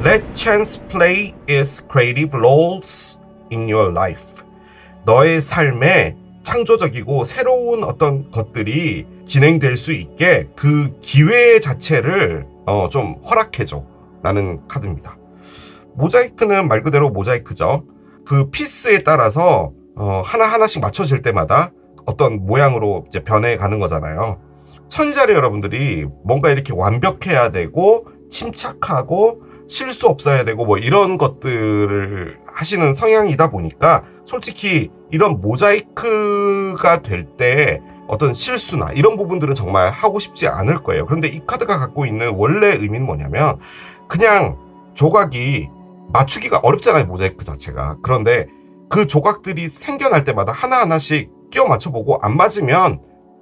Let chance play its creative roles in your life. 너의 삶에 창조적이고 새로운 어떤 것들이 진행될 수 있게 그 기회 자체를 좀 허락해줘 라는 카드입니다. 모자이크는 말 그대로 모자이크죠. 그 피스에 따라서 하나하나씩 맞춰질 때마다 어떤 모양으로 이제 변해가는 거잖아요. 천자리 여러분들이 뭔가 이렇게 완벽해야 되고 침착하고 실수 없어야 되고 뭐 이런 것들을 하시는 성향이다 보니까 솔직히 이런 모자이크가 될 때 어떤 실수나 이런 부분들은 정말 하고 싶지 않을 거예요. 그런데 이 카드가 갖고 있는 원래 의미는 뭐냐면 그냥 조각이 맞추기가 어렵잖아요. 모자이크 자체가. 그런데 그 조각들이 생겨날 때마다 하나하나씩 끼워 맞춰보고 안 맞으면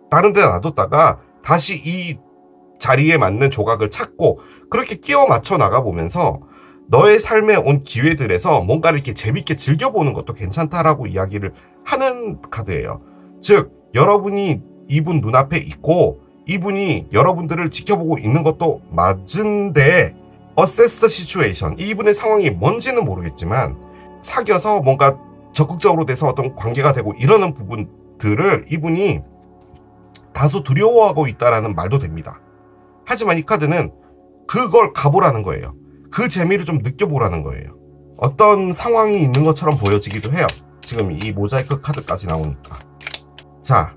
다른 데 놔뒀다가 다시 이 자리에 맞는 조각을 찾고 그렇게 끼워 맞춰 나가보면서 너의 삶에 온 기회들에서 뭔가를 이렇게 재밌게 즐겨보는 것도 괜찮다라고 이야기를 하는 카드예요. 즉 여러분이 이분 눈앞에 있고 이분이 여러분들을 지켜보고 있는 것도 맞은데 assess the situation, 이분의 상황이 뭔지는 모르겠지만 사귀어서 뭔가 적극적으로 돼서 어떤 관계가 되고 이러는 부분들을 이분이 다소 두려워하고 있다라는 말도 됩니다. 하지만 이 카드는 그걸 가보라는 거예요. 그 재미를 좀 느껴보라는 거예요. 어떤 상황이 있는 것처럼 보여지기도 해요. 지금 이 모자이크 카드까지 나오니까. 자,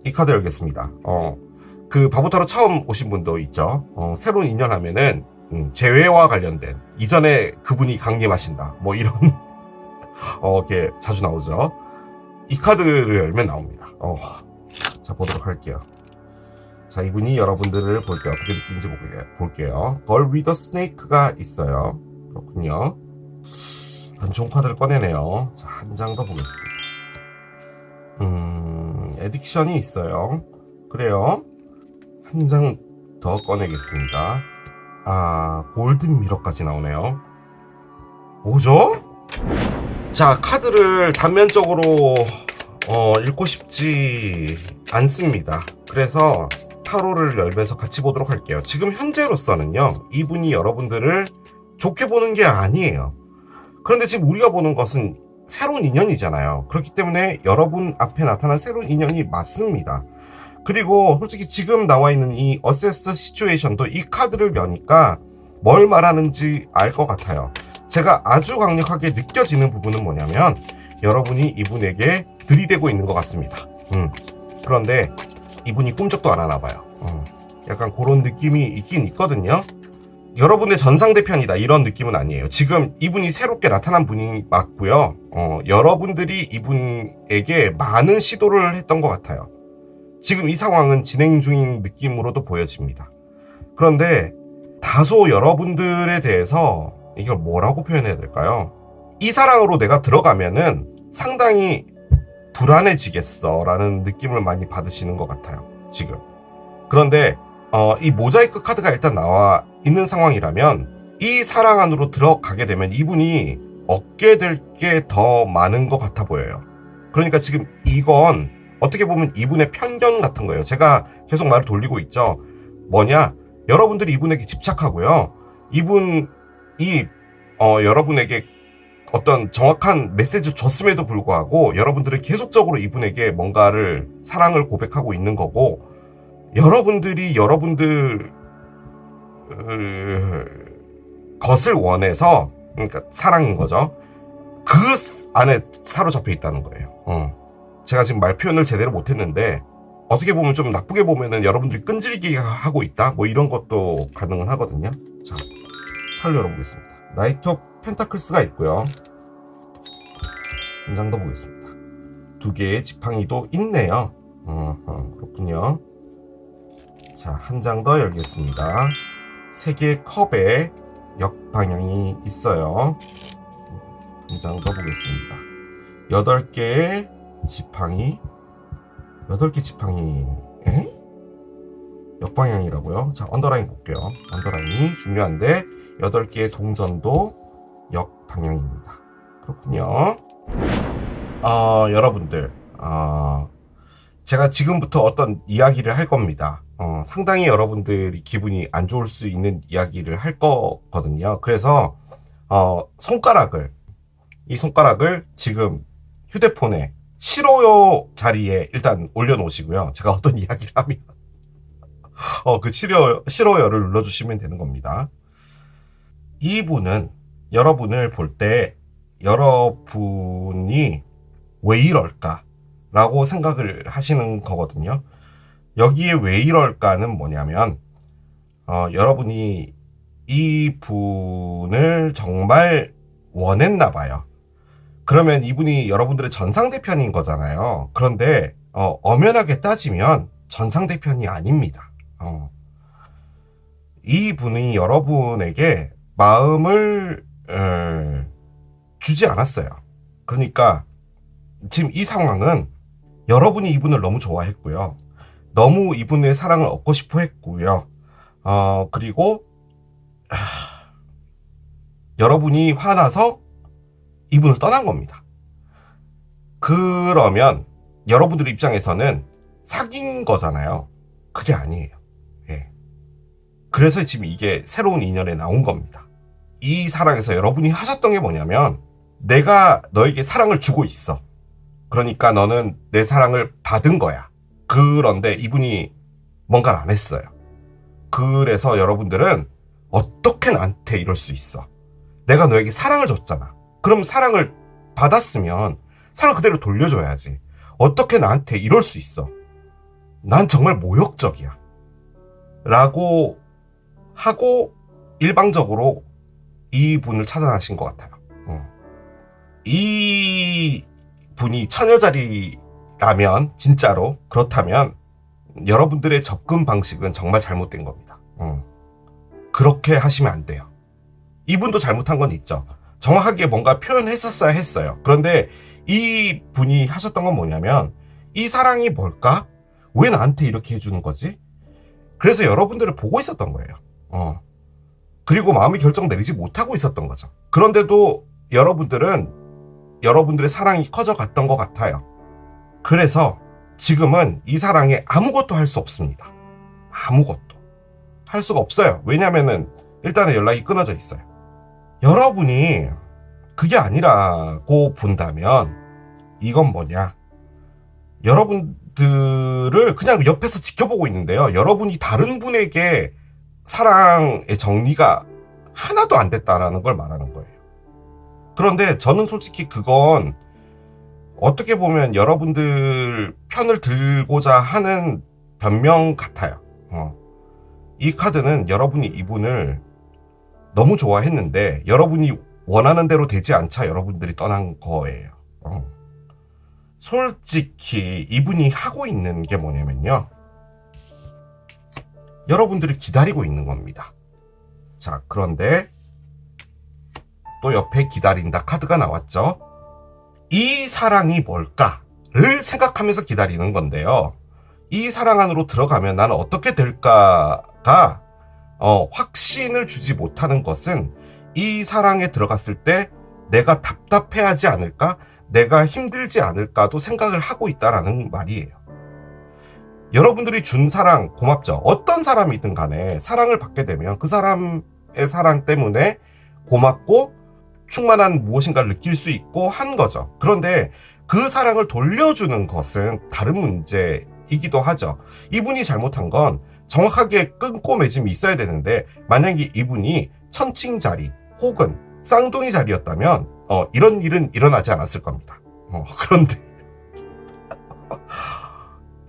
이 카드 열겠습니다. 그 바보타로 처음 오신 분도 있죠. 새로운 인연 하면은 재회와 관련된, 이전에 그분이 강림하신다 뭐 이런 이렇게 자주 나오죠. 이 카드를 열면 나옵니다. 자, 보도록 할게요. 자, 이분이 여러분들을 볼 때 어떻게 느끼는지 볼게요. 걸 위더 스네이크가 있어요. 그렇군요. 안 좋은 카드를 꺼내네요. 자, 한 장 더 보겠습니다. 에딕션이 있어요. 그래요. 한 장 더 꺼내겠습니다. 골든 미러까지 나오네요. 뭐죠? 자, 카드를 단면적으로 읽고 싶지 않습니다. 그래서 타로를 열면서 같이 보도록 할게요. 지금 현재로서는요, 이분이 여러분들을 좋게 보는 게 아니에요. 그런데 지금 우리가 보는 것은 새로운 인연이잖아요. 그렇기 때문에 여러분 앞에 나타난 새로운 인연이 맞습니다. 그리고 솔직히 지금 나와 있는 이 어세스 시츄에이션도 이 카드를 여니까 뭘 말하는지 알 것 같아요. 제가 아주 강력하게 느껴지는 부분은 뭐냐면 여러분이 이분에게 들이대고 있는 것 같습니다. 그런데 이분이 꿈쩍도 안 하나 봐요. 약간 그런 느낌이 있긴 있거든요. 여러분의 전상대편이다 이런 느낌은 아니에요. 지금 이분이 새롭게 나타난 분이 맞고요. 여러분들이 이분에게 많은 시도를 했던 것 같아요. 지금 이 상황은 진행 중인 느낌으로도 보여집니다. 그런데 다소 여러분들에 대해서 이걸 뭐라고 표현해야 될까요? 이 사랑으로 내가 들어가면은 상당히 불안해지겠어 라는 느낌을 많이 받으시는 것 같아요. 지금. 그런데 이 모자이크 카드가 일단 나와 있는 상황이라면 이 사랑 안으로 들어가게 되면 이분이 얻게 될 게 더 많은 것 같아 보여요. 그러니까 지금 이건 어떻게 보면 이분의 편견 같은 거예요. 제가 계속 말을 돌리고 있죠. 뭐냐? 여러분들이 이분에게 집착하고요. 이분이 여러분에게 어떤 정확한 메시지 줬음에도 불구하고 여러분들은 계속적으로 이분에게 뭔가를 사랑을 고백하고 있는 거고, 여러분들이 여러분들 것을 원해서, 그러니까 사랑인 거죠. 그 안에 사로잡혀 있다는 거예요. 제가 지금 말 표현을 제대로 못했는데 어떻게 보면 좀 나쁘게 보면은 여러분들이 끈질기게 하고 있다 뭐 이런 것도 가능은 하거든요. 자, 칼로 열어보겠습니다. 나이트 오브 펜타클스가 있고요. 한 장 더 보겠습니다. 두 개의 지팡이도 있네요. 그렇군요. 자, 한 장 더 열겠습니다. 세 개의 컵에 역방향이 있어요. 한 장 더 보겠습니다. 8개의 지팡이. 8개 지팡이. 역방향이라고요? 자, 언더라인 볼게요. 언더라인이 중요한데 8개의 동전도 역방향입니다. 그렇군요. 여러분들, 제가 지금부터 어떤 이야기를 할 겁니다. 상당히 여러분들이 기분이 안 좋을 수 있는 이야기를 할 거거든요. 그래서 이 손가락을 지금 휴대폰에 싫어요 자리에 일단 올려놓으시고요. 제가 어떤 이야기를 하면 그 싫어요를 눌러주시면 되는 겁니다. 이분은 여러분을 볼 때 여러분이 왜 이럴까 라고 생각을 하시는 거거든요. 여기에 왜 이럴까는 뭐냐면 여러분이 이 분을 정말 원했나 봐요. 그러면 이분이 여러분들의 전상대편인 거잖아요. 그런데 엄연하게 따지면 전상대편이 아닙니다. 이 분이 여러분에게 마음을 주지 않았어요. 그러니까 지금 이 상황은 여러분이 이분을 너무 좋아했고요. 너무 이분의 사랑을 얻고 싶어 했고요. 그리고 여러분이 화나서 이분을 떠난 겁니다. 그러면 여러분들 입장에서는 사귄 거잖아요. 그게 아니에요. 예. 그래서 지금 이게 새로운 인연에 나온 겁니다. 이 사랑에서 여러분이 하셨던 게 뭐냐면, 내가 너에게 사랑을 주고 있어. 그러니까 너는 내 사랑을 받은 거야. 그런데 이분이 뭔가를 안 했어요. 그래서 여러분들은 어떻게 나한테 이럴 수 있어? 내가 너에게 사랑을 줬잖아. 그럼 사랑을 받았으면 사랑을 그대로 돌려줘야지. 어떻게 나한테 이럴 수 있어? 난 정말 모욕적이야. 라고 하고 일방적으로 이분을 차단하신 것 같아요. 이 분이 처녀자리라면, 진짜로 그렇다면 여러분들의 접근 방식은 정말 잘못된 겁니다. 그렇게 하시면 안 돼요. 이분도 잘못한 건 있죠. 정확하게 뭔가 표현했었어야 했어요. 그런데 이 분이 하셨던 건 뭐냐면, 이 사랑이 뭘까? 왜 나한테 이렇게 해주는 거지? 그래서 여러분들을 보고 있었던 거예요. 그리고 마음의 결정 내리지 못하고 있었던 거죠. 그런데도 여러분들의 사랑이 커져갔던 것 같아요. 그래서 지금은 이 사랑에 아무것도 할 수 없습니다. 아무것도 할 수가 없어요. 왜냐면은 일단은 연락이 끊어져 있어요. 여러분이 그게 아니라고 본다면 이건 뭐냐? 여러분들을 그냥 옆에서 지켜보고 있는데요. 여러분이 다른 분에게 사랑의 정리가 하나도 안 됐다라는 걸 말하는 거예요. 그런데 저는 솔직히 그건 어떻게 보면 여러분들 편을 들고자 하는 변명 같아요. 이 카드는 여러분이 이분을 너무 좋아했는데 여러분이 원하는 대로 되지 않자 여러분들이 떠난 거예요. 솔직히 이분이 하고 있는 게 뭐냐면요, 여러분들을 기다리고 있는 겁니다. 자, 그런데 또 옆에 기다린다 카드가 나왔죠. 이 사랑이 뭘까를 생각하면서 기다리는 건데요. 이 사랑 안으로 들어가면 나는 어떻게 될까가 확신을 주지 못하는 것은, 이 사랑에 들어갔을 때 내가 답답해하지 않을까? 내가 힘들지 않을까도 생각을 하고 있다라는 말이에요. 여러분들이 준 사랑 고맙죠. 어떤 사람이든 간에 사랑을 받게 되면 그 사람의 사랑 때문에 고맙고 충만한 무엇인가를 느낄 수 있고 한 거죠. 그런데 그 사랑을 돌려주는 것은 다른 문제이기도 하죠. 이분이 잘못한 건 정확하게 끊고 맺음이 있어야 되는데, 만약에 이분이 천칭자리 혹은 쌍둥이 자리였다면 이런 일은 일어나지 않았을 겁니다. 그런데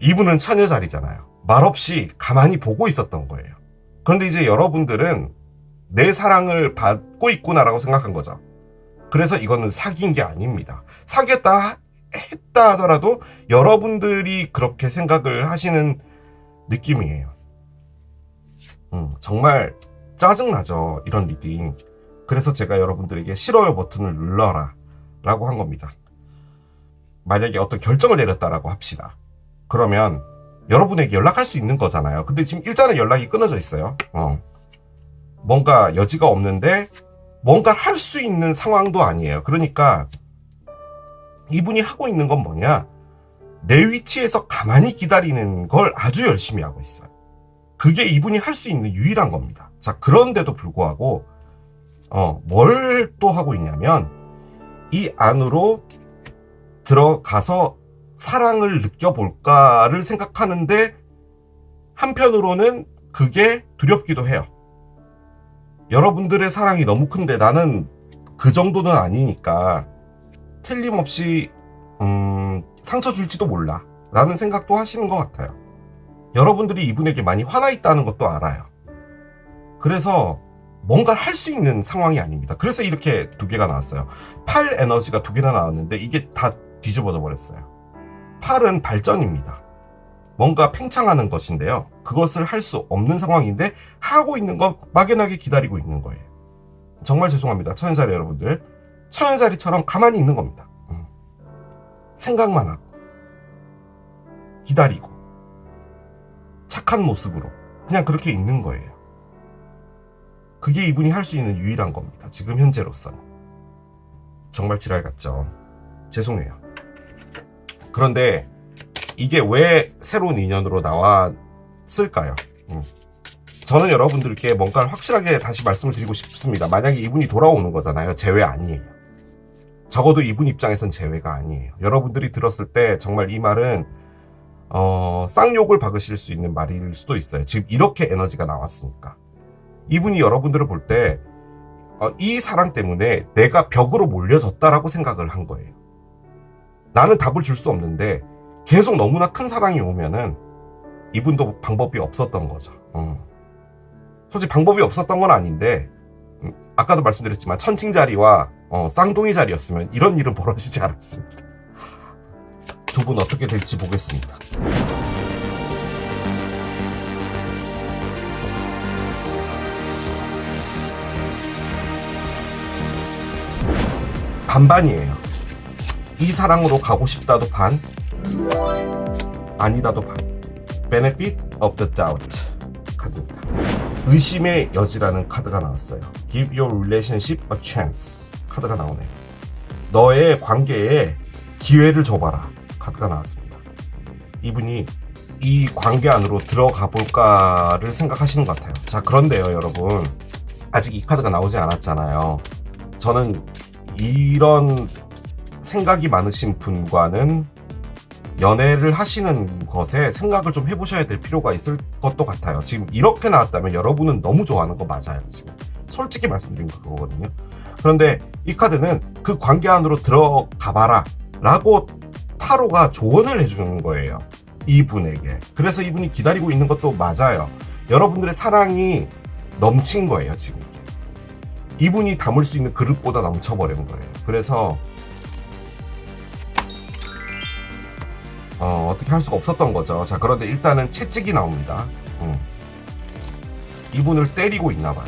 이분은 처녀 자리잖아요. 말없이 가만히 보고 있었던 거예요. 그런데 이제 여러분들은 내 사랑을 받고 있구나라고 생각한 거죠. 그래서 이거는 사귄 게 아닙니다. 사귀었다 했다 하더라도 여러분들이 그렇게 생각을 하시는 느낌이에요. 정말 짜증나죠, 이런 리딩. 그래서 제가 여러분들에게 싫어요 버튼을 눌러라 라고 한 겁니다. 만약에 어떤 결정을 내렸다라고 합시다. 그러면 여러분에게 연락할 수 있는 거잖아요. 근데 지금 일단은 연락이 끊어져 있어요. 뭔가 여지가 없는데 뭔가를 할 수 있는 상황도 아니에요. 그러니까 이분이 하고 있는 건 뭐냐, 내 위치에서 가만히 기다리는 걸 아주 열심히 하고 있어요. 그게 이분이 할 수 있는 유일한 겁니다. 자, 그런데도 불구하고 뭘 또 하고 있냐면, 이 안으로 들어가서 사랑을 느껴볼까를 생각하는데 한편으로는 그게 두렵기도 해요. 여러분들의 사랑이 너무 큰데 나는 그 정도는 아니니까 틀림없이 상처 줄지도 몰라 라는 생각도 하시는 것 같아요. 여러분들이 이분에게 많이 화나 있다는 것도 알아요. 그래서 뭔가를 할 수 있는 상황이 아닙니다. 그래서 이렇게 두 개가 나왔어요. 팔 에너지가 두 개나 나왔는데 이게 다 뒤집어져 버렸어요. 팔은 발전입니다. 뭔가 팽창하는 것인데요. 그것을 할 수 없는 상황인데 하고 있는 건 막연하게 기다리고 있는 거예요. 정말 죄송합니다. 처녀자리 여러분들. 처녀자리처럼 가만히 있는 겁니다. 생각만 하고 기다리고 착한 모습으로 그냥 그렇게 있는 거예요. 그게 이분이 할 수 있는 유일한 겁니다. 지금 현재로서는. 정말 지랄 같죠. 죄송해요. 그런데 이게 왜 새로운 인연으로 나왔을까요? 저는 여러분들께 뭔가를 확실하게 다시 말씀을 드리고 싶습니다. 만약에 이분이 돌아오는 거잖아요. 재회 아니에요. 적어도 이분 입장에선 재회가 아니에요. 여러분들이 들었을 때 정말 이 말은 쌍욕을 박으실 수 있는 말일 수도 있어요. 지금 이렇게 에너지가 나왔으니까. 이분이 여러분들을 볼 때 이 사랑 때문에 내가 벽으로 몰려졌다라고 생각을 한 거예요. 나는 답을 줄 수 없는데 계속 너무나 큰 사랑이 오면은 이분도 방법이 없었던 거죠. 솔직히 방법이 없었던 건 아닌데 아까도 말씀드렸지만 천칭자리와 쌍둥이 자리였으면 이런 일은 벌어지지 않았습니다. 두 분 어떻게 될지 보겠습니다. 반반이에요. 이 사랑으로 가고 싶다도 반, 아니다도 반. Benefit of the doubt 카드입니다. 의심의 여지라는 카드가 나왔어요. Give your relationship a chance 카드가 나오네요. 너의 관계에 기회를 줘봐라 카드가 나왔습니다. 이분이 이 관계 안으로 들어가 볼까를 생각하시는 것 같아요. 자, 그런데요 여러분, 아직 이 카드가 나오지 않았잖아요. 저는 이런 생각이 많으신 분과는 연애를 하시는 것에 생각을 좀 해보셔야 될 필요가 있을 것도 같아요. 지금 이렇게 나왔다면 여러분은 너무 좋아하는 거 맞아요. 지금 솔직히 말씀드린 그거거든요. 그런데 이 카드는 그 관계 안으로 들어가봐라 라고 타로가 조언을 해주는 거예요. 이분에게. 그래서 이분이 기다리고 있는 것도 맞아요. 여러분들의 사랑이 넘친 거예요. 지금 이분이 담을 수 있는 그릇보다 넘쳐버린 거예요. 그래서 어떻게 할 수가 없었던 거죠. 자, 그런데 일단은 채찍이 나옵니다. 이분을 때리고 있나 봐요.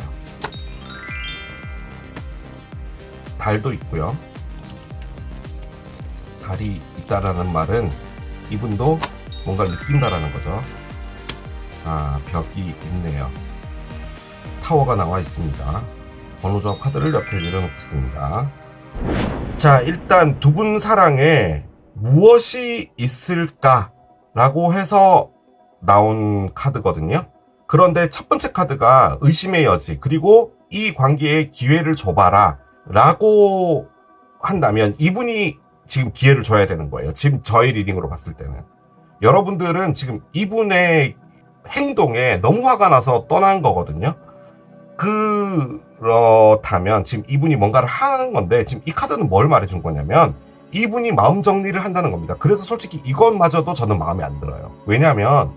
달도 있고요. 달이 있다라는 말은 이분도 뭔가를 느낀다라는 거죠. 아, 벽이 있네요. 타워가 나와 있습니다. 번호조합 카드를 옆에 내려놓겠습니다. 자, 일단 두 분 사랑에 무엇이 있을까라고 해서 나온 카드거든요. 그런데 첫 번째 카드가 의심의 여지, 그리고 이 관계에 기회를 줘봐라 라고 한다면 이분이 지금 기회를 줘야 되는 거예요. 지금 저희 리딩으로 봤을 때는. 여러분들은 지금 이분의 행동에 너무 화가 나서 떠난 거거든요. 그렇다면 지금 이분이 뭔가를 하는 건데, 지금 이 카드는 뭘 말해준 거냐면 이분이 마음 정리를 한다는 겁니다. 그래서 솔직히 이것마저도 저는 마음에 안 들어요. 왜냐하면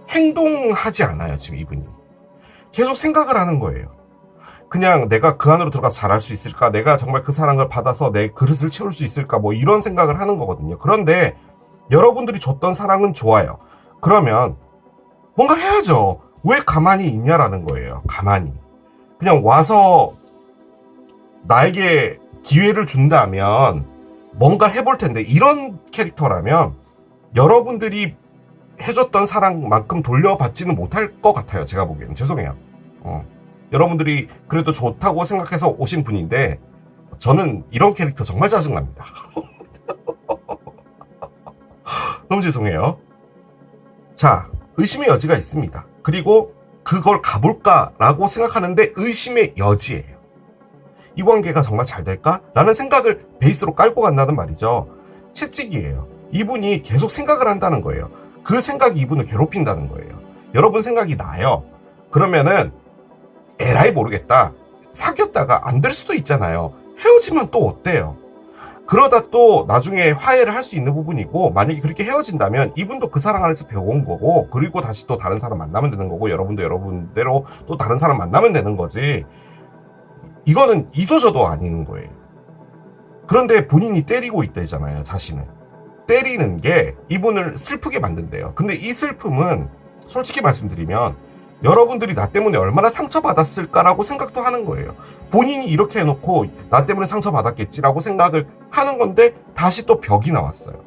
행동하지 않아요. 지금 이분이 계속 생각을 하는 거예요. 그냥 내가 그 안으로 들어가서 잘할 수 있을까, 내가 정말 그 사랑을 받아서 내 그릇을 채울 수 있을까, 뭐 이런 생각을 하는 거거든요. 그런데 여러분들이 줬던 사랑은 좋아요. 그러면 뭔가를 해야죠. 왜 가만히 있냐라는 거예요. 가만히 그냥 와서 나에게 기회를 준다면 뭔가 해볼 텐데, 이런 캐릭터라면 여러분들이 해줬던 사랑만큼 돌려받지는 못할 것 같아요. 제가 보기에는. 죄송해요. 여러분들이 그래도 좋다고 생각해서 오신 분인데 저는 이런 캐릭터 정말 짜증납니다. 너무 죄송해요. 자, 의심의 여지가 있습니다. 그리고 그걸 가볼까라고 생각하는데 의심의 여지예요. 이 관계가 정말 잘 될까? 라는 생각을 베이스로 깔고 간다는 말이죠. 채찍이에요. 이분이 계속 생각을 한다는 거예요. 그 생각이 이분을 괴롭힌다는 거예요. 여러분 생각이 나요. 그러면은 에라이 모르겠다. 사귀었다가 안 될 수도 있잖아요. 헤어지면 또 어때요? 그러다 또 나중에 화해를 할 수 있는 부분이고, 만약에 그렇게 헤어진다면 이분도 그 사랑 안에서 배워온 거고, 그리고 다시 또 다른 사람 만나면 되는 거고, 여러분도 여러분대로 또 다른 사람 만나면 되는 거지. 이거는 이도저도 아닌 거예요. 그런데 본인이 때리고 있다잖아요. 자신을 때리는 게 이분을 슬프게 만든대요. 근데 이 슬픔은 솔직히 말씀드리면 여러분들이 나 때문에 얼마나 상처받았을까라고 생각도 하는 거예요. 본인이 이렇게 해놓고 나 때문에 상처받았겠지라고 생각을 하는 건데 다시 또 벽이 나왔어요.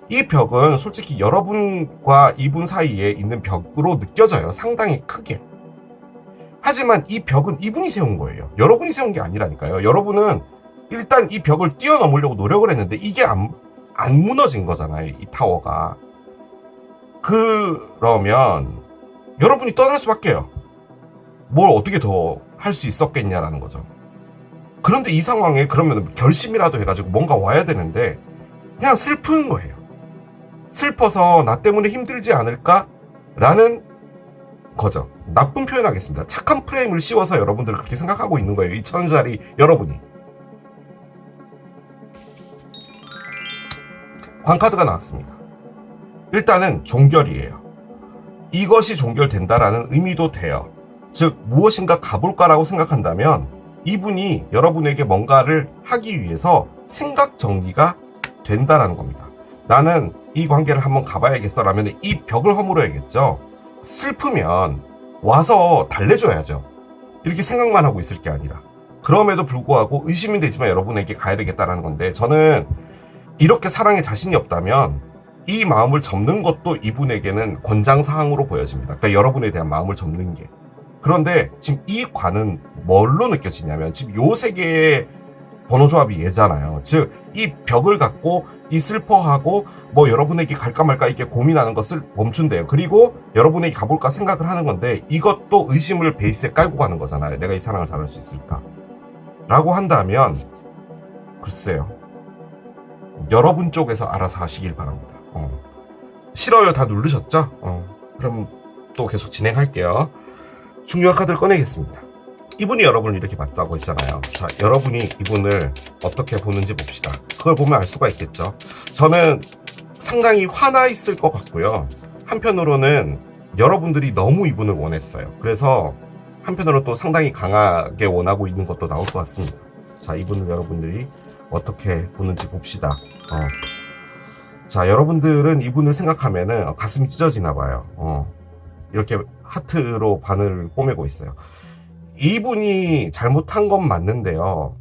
이 벽은 솔직히 여러분과 이분 사이에 있는 벽으로 느껴져요. 상당히 크게. 하지만 이 벽은 이분이 세운 거예요. 여러분이 세운 게 아니라니까요. 여러분은 일단 이 벽을 뛰어넘으려고 노력을 했는데 이게 안 무너진 거잖아요, 이 타워가. 그러면 여러분이 떠날 수밖에요. 뭘 어떻게 더 할 수 있었겠냐라는 거죠. 그런데 이 상황에 그러면 결심이라도 해가지고 뭔가 와야 되는데 그냥 슬픈 거예요. 슬퍼서 나 때문에 힘들지 않을까라는 거죠. 나쁜 표현하겠습니다. 착한 프레임을 씌워서 여러분들은 그렇게 생각하고 있는 거예요. 2,000원짜리 여러분이. 광카드가 나왔습니다. 일단은 종결이에요. 이것이 종결된다라는 의미도 돼요. 즉 무엇인가 가볼까라고 생각한다면 이분이 여러분에게 뭔가를 하기 위해서 생각 정리가 된다라는 겁니다. 나는 이 관계를 한번 가봐야겠어라면 이 벽을 허물어야겠죠. 슬프면 와서 달래줘야죠. 이렇게 생각만 하고 있을 게 아니라. 그럼에도 불구하고 의심이 되지만 여러분에게 가야 되겠다라는 건데, 저는 이렇게 사랑에 자신이 없다면 이 마음을 접는 것도 이분에게는 권장사항으로 보여집니다. 그러니까 여러분에 대한 마음을 접는 게. 그런데 지금 이 관은 뭘로 느껴지냐면 지금 요 세 개의 번호조합이 얘잖아요. 즉 이 벽을 갖고 이 슬퍼하고 뭐 여러분에게 갈까 말까 이렇게 고민하는 것을 멈춘대요. 그리고 여러분에게 가볼까 생각을 하는 건데, 이것도 의심을 베이스에 깔고 가는 거잖아요. 내가 이 사랑을 잘할 수 있을까? 라고 한다면 글쎄요, 여러분 쪽에서 알아서 하시길 바랍니다. 싫어요 다 누르셨죠? 그럼 또 계속 진행할게요. 중요한 카드를 꺼내겠습니다. 이분이 여러분을 이렇게 봤다고 했잖아요. 자, 여러분이 이분을 어떻게 보는지 봅시다. 그걸 보면 알 수가 있겠죠. 저는 상당히 화나 있을 것 같고요. 한편으로는 여러분들이 너무 이분을 원했어요. 그래서 한편으로는 또 상당히 강하게 원하고 있는 것도 나올 것 같습니다. 자, 이분을 여러분들이 어떻게 보는지 봅시다. 자, 여러분들은 이분을 생각하면은 가슴이 찢어지나 봐요. 이렇게 하트로 바늘을 꼬매고 있어요. 이분이 잘못한 건 맞는데요.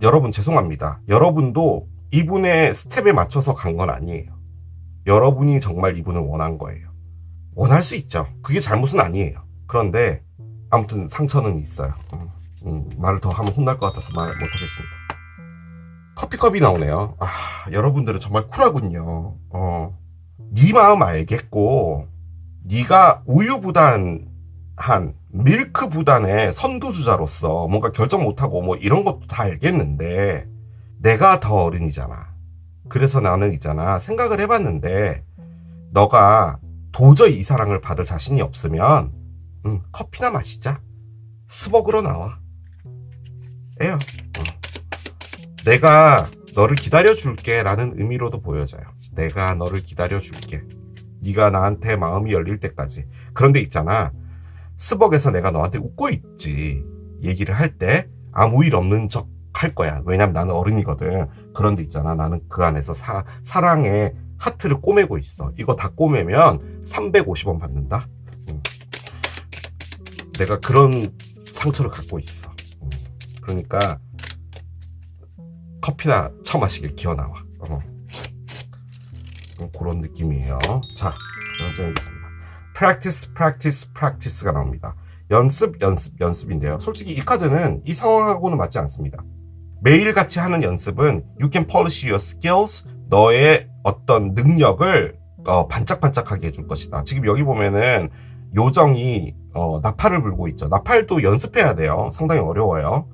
여러분 죄송합니다. 여러분도 이분의 스텝에 맞춰서 간 건 아니에요. 여러분이 정말 이분을 원한 거예요. 원할 수 있죠. 그게 잘못은 아니에요. 그런데 아무튼 상처는 있어요. 말을 더 하면 혼날 것 같아서 말 못하겠습니다. 커피컵이 나오네요. 여러분들은 정말 쿨하군요. 네 마음 알겠고 네가 우유부단한 밀크부단의 선두주자로서 뭔가 결정 못하고 뭐 이런 것도 다 알겠는데, 내가 더 어른이잖아. 그래서 나는 있잖아, 생각을 해봤는데 너가 도저히 이 사랑을 받을 자신이 없으면 커피나 마시자. 스벅으로 나와. 에요. 내가 너를 기다려줄게 라는 의미로도 보여져요. 내가 너를 기다려줄게. 네가 나한테 마음이 열릴 때까지. 그런데 있잖아, 스벅에서 내가 너한테 웃고 있지. 얘기를 할 때 아무 일 없는 척 할 거야. 왜냐면 나는 어른이거든. 그런데 있잖아, 나는 그 안에서 사랑의 하트를 꼬매고 있어. 이거 다 꼬매면 350원 받는다. 내가 그런 상처를 갖고 있어. 그러니까 커피나 처마시길 기어나와. 그런 느낌이에요. 자, 연습해보겠습니다. practice가 나옵니다. 연습인데요. 솔직히 이 카드는 이 상황하고는 맞지 않습니다. 매일같이 하는 연습은 you can polish your skills, 너의 어떤 능력을 반짝반짝하게 해줄 것이다. 지금 여기 보면은 요정이 나팔을 불고 있죠. 나팔도 연습해야 돼요. 상당히 어려워요.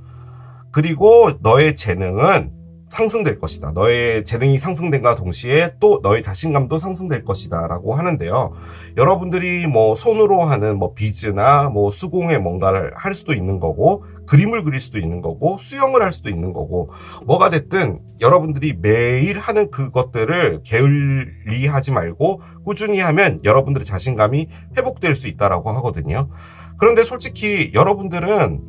그리고 너의 재능은 상승될 것이다. 너의 재능이 상승된과 동시에 또 너의 자신감도 상승될 것이다 라고 하는데요. 여러분들이 뭐 손으로 하는 뭐 비즈나 뭐 수공예 뭔가를 할 수도 있는 거고, 그림을 그릴 수도 있는 거고, 수영을 할 수도 있는 거고, 뭐가 됐든 여러분들이 매일 하는 그것들을 게을리하지 말고 꾸준히 하면 여러분들의 자신감이 회복될 수 있다라고 하거든요. 그런데 솔직히 여러분들은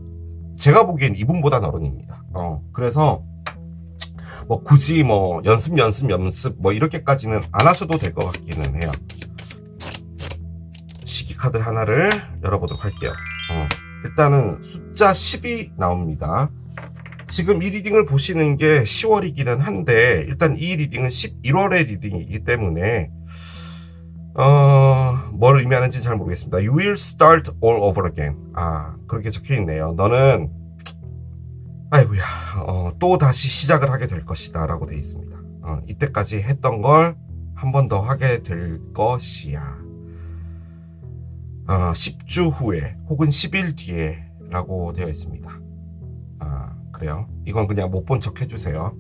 제가 보기엔 이분보다 어른입니다. 그래서 뭐 굳이 뭐 연습 뭐 이렇게까지는 안 하셔도 될 것 같기는 해요. 시기 카드 하나를 열어보도록 할게요. 일단은 숫자 10이 나옵니다. 지금 이 리딩을 보시는 게 10월이기는 한데, 일단 이 리딩은 11월의 리딩이기 때문에 뭘 의미하는지 잘 모르겠습니다. You will start all over again. 그렇게 적혀 있네요. 너는 아이고야, 또 다시 시작을 하게 될 것이다 라고 되어 있습니다. 이때까지 했던 걸 한 번 더 하게 될 것이야. 10주 후에 혹은 10일 뒤에 라고 되어 있습니다. 그래요. 이건 그냥 못 본 척 해주세요.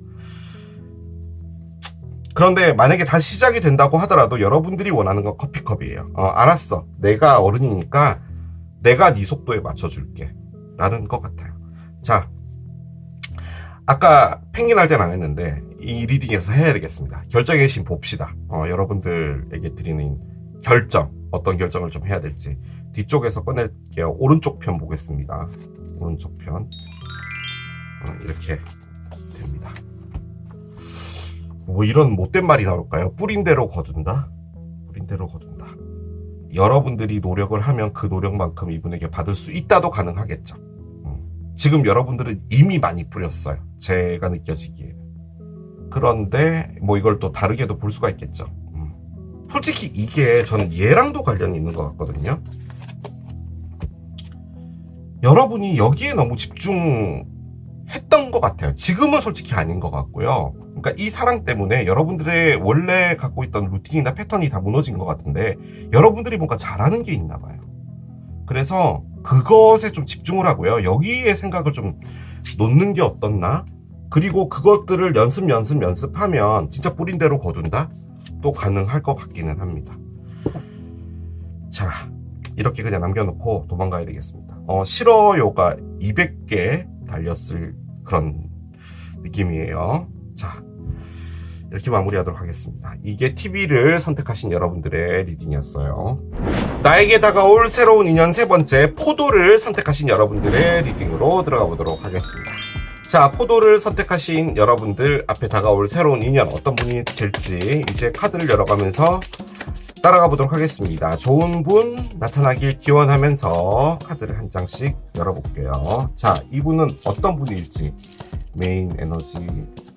그런데 만약에 다시 시작이 된다고 하더라도 여러분들이 원하는 건 커피컵이에요. 알았어. 내가 어른이니까 내가 네 속도에 맞춰줄게. 라는 것 같아요. 자, 아까 펭귄 할 때는 안 했는데 이 리딩에서 해야 되겠습니다. 결정의 신 봅시다. 여러분들에게 드리는 결정, 어떤 결정을 좀 해야 될지 뒤쪽에서 꺼낼게요. 오른쪽 편 보겠습니다. 오른쪽 편 이렇게 됩니다. 뭐 이런 못된 말이 나올까요? 뿌린 대로 거둔다? 뿌린 대로 거둔다. 여러분들이 노력을 하면 그 노력만큼 이분에게 받을 수 있다도 가능하겠죠. 지금 여러분들은 이미 많이 뿌렸어요. 제가 느껴지기에. 그런데 뭐 이걸 또 다르게도 볼 수가 있겠죠. 솔직히 이게 저는 얘랑도 관련이 있는 것 같거든요. 여러분이 여기에 너무 집중했던 것 같아요. 지금은 솔직히 아닌 것 같고요. 그러니까 이 사랑 때문에 여러분들의 원래 갖고 있던 루틴이나 패턴이 다 무너진 것 같은데 여러분들이 뭔가 잘하는 게 있나 봐요. 그래서 그것에 좀 집중을 하고요. 여기에 생각을 좀 놓는 게 어떻나? 그리고 그것들을 연습하면 진짜 뿌린 대로 거둔다? 또 가능할 것 같기는 합니다. 자, 이렇게 그냥 남겨놓고 도망가야 되겠습니다. 싫어요가 200개 달렸을 그런 느낌이에요. 자, 이렇게 마무리하도록 하겠습니다. 이게 TV를 선택하신 여러분들의 리딩이었어요. 나에게 다가올 새로운 인연 세 번째, 포도를 선택하신 여러분들의 리딩으로 들어가 보도록 하겠습니다. 자, 포도를 선택하신 여러분들 앞에 다가올 새로운 인연 어떤 분이 될지 이제 카드를 열어가면서 따라가 보도록 하겠습니다. 좋은 분 나타나길 기원하면서 카드를 한 장씩 열어볼게요. 자, 이분은 어떤 분일지 메인 에너지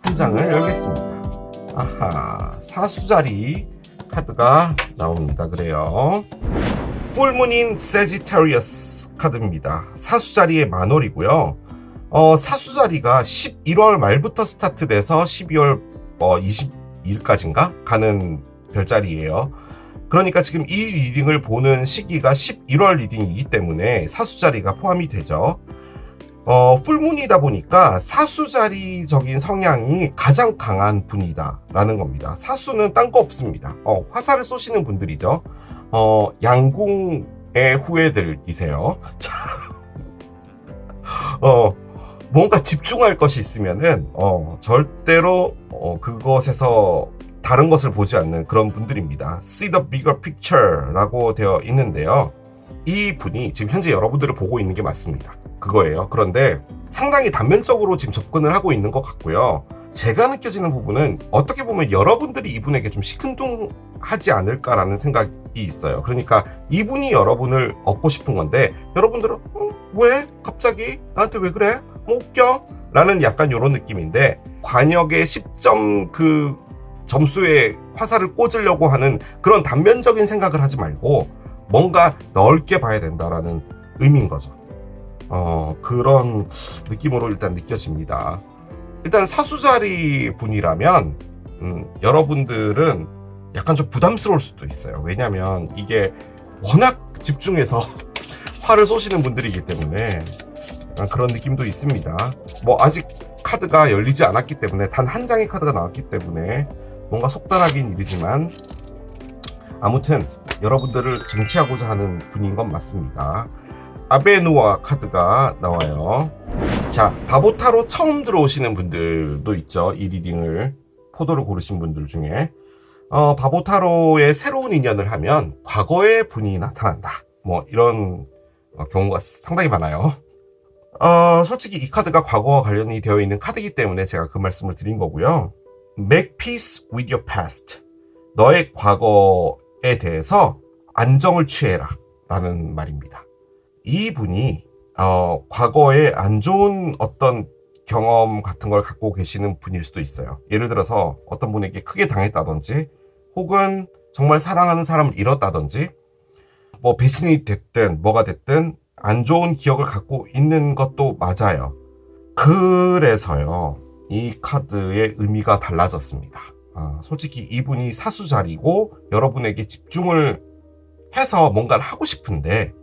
한 장을 열겠습니다. 아하, 사수자리 카드가 나옵니다. 그래요. 풀문인 세지테리어스 카드입니다. 사수자리의 만월이고요. 사수자리가 11월 말부터 스타트돼서 12월 22일까지인가 가는 별자리예요. 그러니까 지금 이 리딩을 보는 시기가 11월 리딩이기 때문에 사수자리가 포함이 되죠. 풀문이다 보니까 사수자리적인 성향이 가장 강한 분이다 라는 겁니다. 사수는 딴 거 없습니다. 화살을 쏘시는 분들이죠. 양궁의 후예들이세요. 자, 뭔가 집중할 것이 있으면은 절대로 그것에서 다른 것을 보지 않는 그런 분들입니다. See the bigger picture 라고 되어 있는데요. 이 분이 지금 현재 여러분들을 보고 있는 게 맞습니다. 그거예요. 그런데 상당히 단면적으로 지금 접근을 하고 있는 것 같고요. 제가 느껴지는 부분은 어떻게 보면 여러분들이 이분에게 좀 시큰둥하지 않을까라는 생각이 있어요. 그러니까 이분이 여러분을 얻고 싶은 건데 여러분들은 왜? 갑자기? 나한테 왜 그래? 뭐 웃겨? 라는 약간 이런 느낌인데 관역의 10점 그 점수에 화살을 꽂으려고 하는 그런 단면적인 생각을 하지 말고 뭔가 넓게 봐야 된다라는 의미인 거죠. 그런 느낌으로 일단 느껴집니다. 일단 사수자리 분이라면 여러분들은 약간 좀 부담스러울 수도 있어요. 왜냐면 이게 워낙 집중해서 화를 쏘시는 분들이기 때문에 그런 느낌도 있습니다. 뭐 아직 카드가 열리지 않았기 때문에 단 한 장의 카드가 나왔기 때문에 뭔가 속단하긴 이르지만 아무튼 여러분들을 쟁취하고자 하는 분인 건 맞습니다. 아베누아 카드가 나와요. 자, 바보타로 처음 들어오시는 분들도 있죠. 이 리딩을 포도를 고르신 분들 중에 바보타로의 새로운 인연을 하면 과거의 분이 나타난다. 뭐 이런 경우가 상당히 많아요. 솔직히 이 카드가 과거와 관련이 되어 있는 카드이기 때문에 제가 그 말씀을 드린 거고요. Make peace with your past. 너의 과거에 대해서 안정을 취해라 라는 말입니다. 이 분이 과거에 안 좋은 어떤 경험 같은 걸 갖고 계시는 분일 수도 있어요. 예를 들어서 어떤 분에게 크게 당했다든지 혹은 정말 사랑하는 사람을 잃었다든지 뭐 배신이 됐든 뭐가 됐든 안 좋은 기억을 갖고 있는 것도 맞아요. 그래서요, 이 카드의 의미가 달라졌습니다. 솔직히 이분이 사수자리고 여러분에게 집중을 해서 뭔가를 하고 싶은데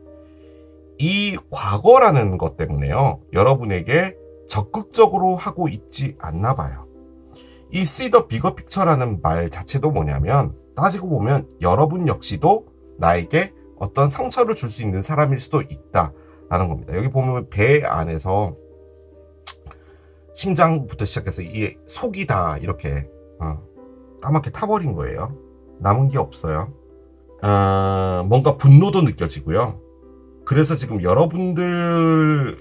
이 과거라는 것 때문에요. 여러분에게 적극적으로 하고 있지 않나 봐요. 이 See the bigger picture라는 말 자체도 뭐냐면 따지고 보면 여러분 역시도 나에게 어떤 상처를 줄 수 있는 사람일 수도 있다라는 겁니다. 여기 보면 배 안에서 심장부터 시작해서 이 속이 다 이렇게 까맣게 타버린 거예요. 남은 게 없어요. 뭔가 분노도 느껴지고요. 그래서 지금 여러분들이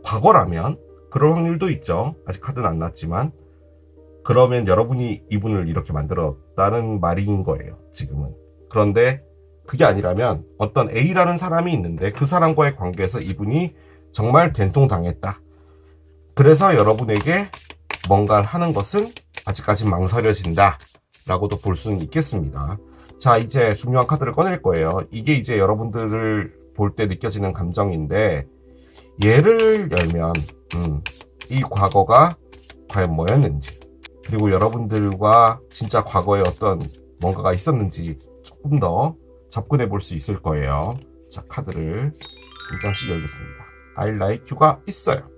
과거라면 그럴 확률도 있죠. 아직 카드는 안 났지만 그러면 여러분이 이분을 이렇게 만들었다는 말인 거예요. 지금은. 그런데 그게 아니라면 어떤 A라는 사람이 있는데 그 사람과의 관계에서 이분이 정말 된통당했다. 그래서 여러분에게 뭔가를 하는 것은 아직까지 망설여진다 라고도 볼 수는 있겠습니다. 자, 이제 중요한 카드를 꺼낼 거예요. 이게 이제 여러분들을 볼 때 느껴지는 감정인데 얘를 열면 이 과거가 과연 뭐였는지 그리고 여러분들과 진짜 과거에 어떤 뭔가가 있었는지 조금 더 접근해 볼 수 있을 거예요. 자, 카드를 한 장씩 열겠습니다. I like you가 있어요.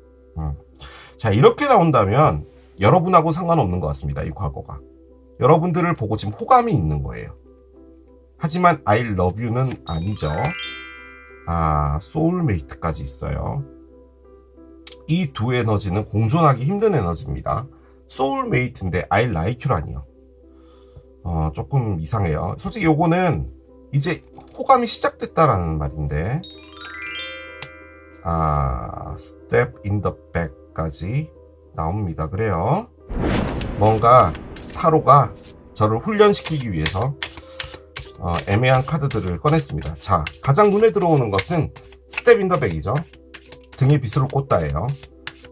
자, 이렇게 나온다면 여러분하고 상관없는 것 같습니다. 이 과거가. 여러분들을 보고 지금 호감이 있는 거예요. 하지만 I love you는 아니죠. 소울메이트까지 있어요. 이 두 에너지는 공존하기 힘든 에너지입니다. 소울메이트인데 I like you라니요. 조금 이상해요. 솔직히 요거는 이제 호감이 시작됐다라는 말인데 step in the back까지 나옵니다. 그래요. 뭔가 타로가 저를 훈련시키기 위해서 애매한 카드들을 꺼냈습니다. 자, 가장 눈에 들어오는 것은 스텝 인 더 백이죠. 등에 비수를 꽂다예요.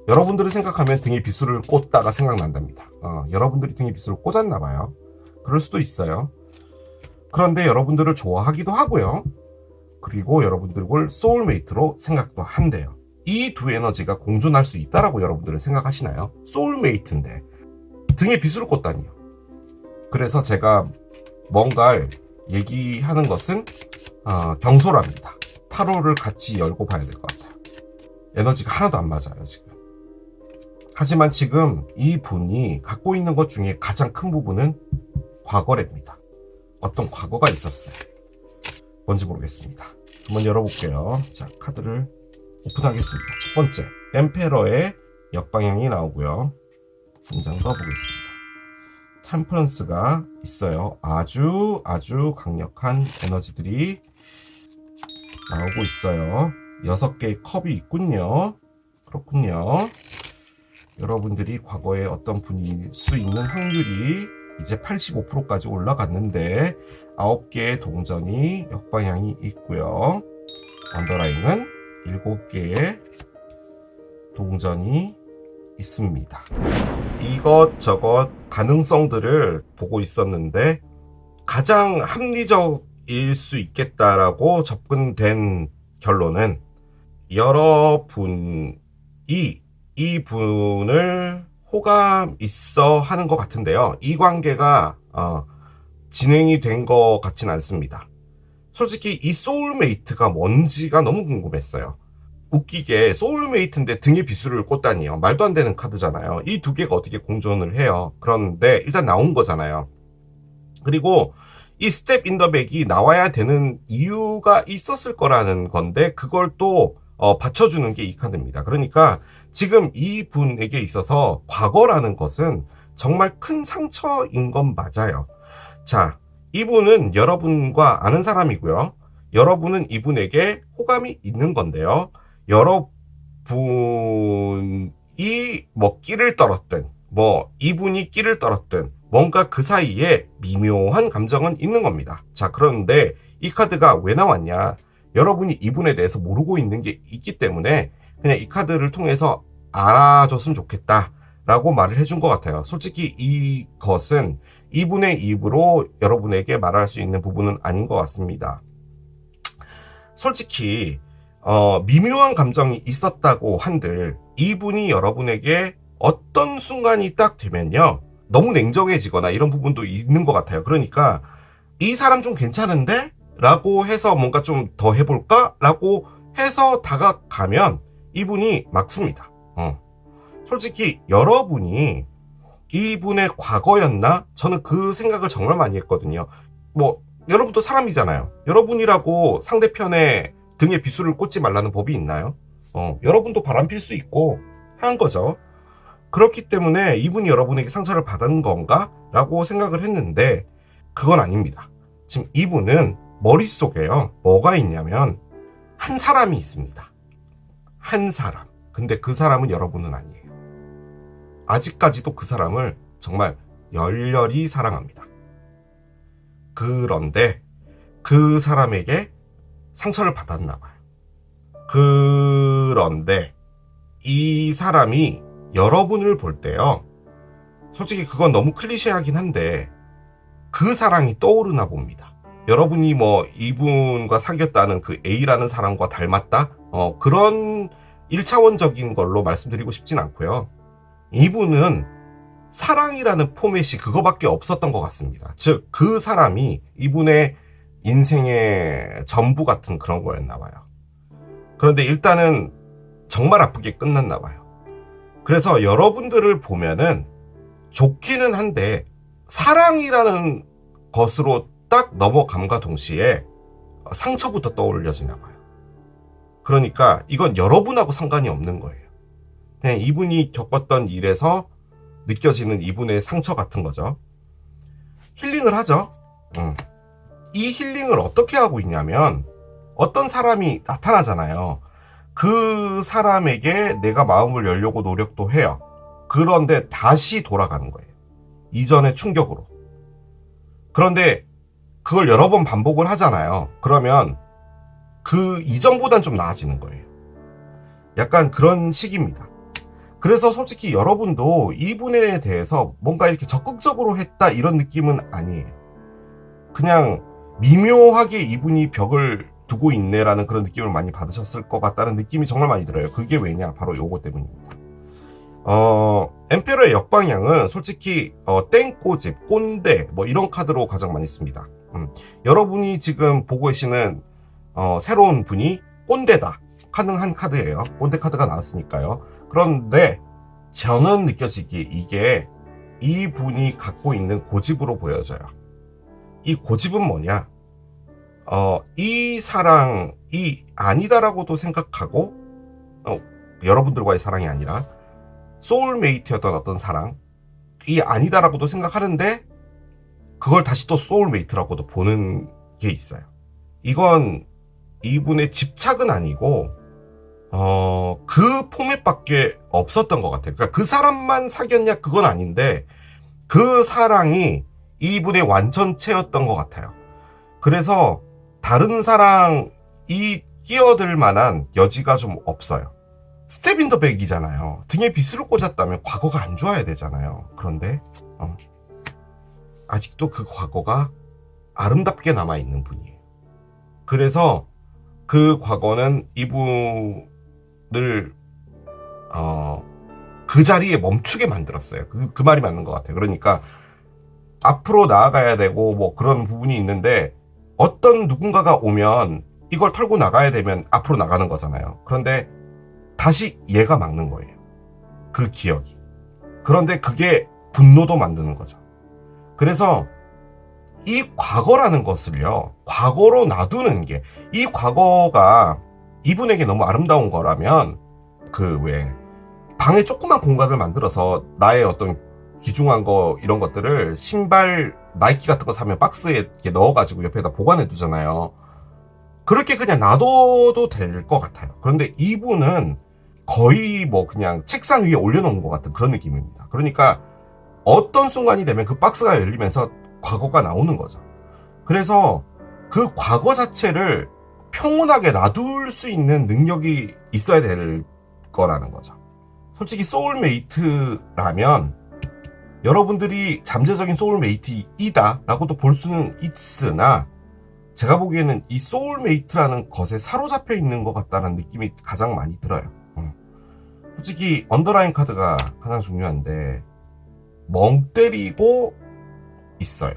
여러분들이 생각하면 등에 비수를 꽂다가 생각난답니다. 여러분들이 등에 비수를 꽂았나 봐요. 그럴 수도 있어요. 그런데 여러분들을 좋아하기도 하고요. 그리고 여러분들을 소울메이트로 생각도 한대요. 이 두 에너지가 공존할 수 있다라고 여러분들은 생각하시나요? 소울메이트인데 등에 비수를 꽂다니요. 그래서 제가 뭔가를 얘기하는 것은 경솔합니다. 타로를 같이 열고 봐야 될 것 같아요. 에너지가 하나도 안 맞아요, 지금. 하지만 지금 이 분이 갖고 있는 것 중에 가장 큰 부분은 과거랍니다. 어떤 과거가 있었어요. 뭔지 모르겠습니다. 한번 열어볼게요. 자, 카드를 오픈하겠습니다. 첫 번째, 엠페러의 역방향이 나오고요. 한 장 더 보겠습니다. 템퍼런스가 있어요. 아주 강력한 에너지들이 나오고 있어요. 6개의 컵이 있군요. 그렇군요. 여러분들이 과거에 어떤 분일 수 있는 확률이 이제 85%까지 올라갔는데 9개의 동전이 역방향이 있고요. 언더라인은 7개의 동전이 있습니다. 이것저것 가능성들을 보고 있었는데 가장 합리적일 수 있겠다라고 접근된 결론은 여러분이 이 분을 호감 있어 하는 것 같은데요. 이 관계가 진행이 된 것 같진 않습니다. 솔직히 이 소울메이트가 뭔지가 너무 궁금했어요. 웃기게 소울메이트인데 등에 비수를 꽂다니요. 말도 안 되는 카드잖아요. 이 두 개가 어떻게 공존을 해요. 그런데 일단 나온 거잖아요. 그리고 이 스텝 인 더 백이 나와야 되는 이유가 있었을 거라는 건데 그걸 또 받쳐주는 게 이 카드입니다. 그러니까 지금 이 분에게 있어서 과거라는 것은 정말 큰 상처인 건 맞아요. 자, 이분은 여러분과 아는 사람이고요. 여러분은 이분에게 호감이 있는 건데요. 여러분이 뭐 끼를 떨었든 이분이 끼를 떨었든 뭔가 그 사이에 미묘한 감정은 있는 겁니다. 자, 그런데 이 카드가 왜 나왔냐? 여러분이 이분에 대해서 모르고 있는 게 있기 때문에 그냥 이 카드를 통해서 알아줬으면 좋겠다라고 말을 해준 것 같아요. 솔직히 이것은 이분의 입으로 여러분에게 말할 수 있는 부분은 아닌 것 같습니다. 솔직히 미묘한 감정이 있었다고 한들 이분이 여러분에게 어떤 순간이 딱 되면요, 너무 냉정해지거나 이런 부분도 있는 것 같아요. 그러니까 이 사람 좀 괜찮은데? 라고 해서 뭔가 좀 더 해볼까? 라고 해서 다가가면 이분이 막습니다. 솔직히 여러분이 이분의 과거였나? 저는 그 생각을 정말 많이 했거든요. 뭐 여러분도 사람이잖아요. 여러분이라고 상대편의 등에 비수를 꽂지 말라는 법이 있나요? 여러분도 바람필 수 있고 한 거죠. 그렇기 때문에 이분이 여러분에게 상처를 받은 건가? 라고 생각을 했는데 그건 아닙니다. 지금 이분은 머릿속에요, 뭐가 있냐면 한 사람이 있습니다. 한 사람. 근데 그 사람은 여러분은 아니에요. 아직까지도 그 사람을 정말 열렬히 사랑합니다. 그런데 그 사람에게 상처를 받았나 봐요. 그런데 이 사람이 여러분을 볼 때요, 솔직히 그건 너무 클리셰하긴 한데 그 사랑이 떠오르나 봅니다. 여러분이 뭐 이분과 사귀었다는 그 A라는 사람과 닮았다? 그런 1차원적인 걸로 말씀드리고 싶진 않고요. 이분은 사랑이라는 포맷이 그거밖에 없었던 것 같습니다. 즉, 그 사람이 이분의 인생의 전부 같은 그런 거였나 봐요. 그런데 일단은 정말 아프게 끝났나 봐요. 그래서 여러분들을 보면은 좋기는 한데 사랑이라는 것으로 딱 넘어감과 동시에 상처부터 떠올려지나 봐요. 그러니까 이건 여러분하고 상관이 없는 거예요. 그냥 이분이 겪었던 일에서 느껴지는 이분의 상처 같은 거죠. 힐링을 하죠. 이 힐링을 어떻게 하고 있냐면 어떤 사람이 나타나잖아요. 그 사람에게 내가 마음을 열려고 노력도 해요. 그런데 다시 돌아가는 거예요. 이전의 충격으로. 그런데 그걸 여러 번 반복을 하잖아요. 그러면 그 이전보단 좀 나아지는 거예요. 약간 그런 식입니다. 그래서 솔직히 여러분도 이분에 대해서 뭔가 이렇게 적극적으로 했다 이런 느낌은 아니에요. 그냥 미묘하게 이분이 벽을 두고 있네라는 그런 느낌을 많이 받으셨을 것 같다는 느낌이 정말 많이 들어요. 그게 왜냐? 바로 요거 때문입니다. 엠페러의 역방향은 솔직히 땡꼬집, 꼰대 뭐 이런 카드로 가장 많이 씁니다. 여러분이 지금 보고 계시는 새로운 분이 꼰대다 가능한 카드예요. 꼰대 카드가 나왔으니까요. 그런데 저는 느껴지기에 이게 이 분이 갖고 있는 고집으로 보여져요. 이 고집은 뭐냐? 이 사랑이 아니다라고도 생각하고, 여러분들과의 사랑이 아니라 소울메이트였던 어떤 사랑이 아니다라고도 생각하는데 그걸 다시 또 소울메이트라고도 보는 게 있어요. 이건 이분의 집착은 아니고 그 포맷밖에 없었던 것 같아요. 그러니까 그 사람만 사귀었냐 그건 아닌데 그 사랑이 이분의 완전체였던 것 같아요. 그래서 다른 사랑이 끼어들 만한 여지가 좀 없어요. 스텝 인 더 백이잖아요. 등에 빗을 꽂았다면 과거가 안 좋아야 되잖아요. 그런데 아직도 그 과거가 아름답게 남아있는 분이에요. 그래서 그 과거는 이분을 그 자리에 멈추게 만들었어요. 그 말이 맞는 것 같아요. 그러니까 앞으로 나아가야 되고 뭐 그런 부분이 있는데 어떤 누군가가 오면 이걸 털고 나가야 되면 앞으로 나가는 거잖아요. 그런데 다시 얘가 막는 거예요. 그 기억이. 그런데 그게 분노도 만드는 거죠. 그래서 이 과거라는 것을요, 과거로 놔두는 게, 이 과거가 이분에게 너무 아름다운 거라면 방에 조그만 공간을 만들어서 나의 어떤 귀중한 거 이런 것들을 신발 나이키 같은 거 사면 박스에 이렇게 넣어가지고 옆에다 보관해 두잖아요. 그렇게 그냥 놔둬도 될 것 같아요. 그런데 이분은 거의 뭐 그냥 책상 위에 올려놓은 것 같은 그런 느낌입니다. 그러니까 어떤 순간이 되면 그 박스가 열리면서 과거가 나오는 거죠. 그래서 그 과거 자체를 평온하게 놔둘 수 있는 능력이 있어야 될 거라는 거죠. 솔직히 소울메이트라면 여러분들이 잠재적인 소울메이트이다 라고도 볼 수는 있으나 제가 보기에는 이 소울메이트라는 것에 사로잡혀 있는 것 같다는 느낌이 가장 많이 들어요. 솔직히 언더라인 카드가 가장 중요한데 멍 때리고 있어요.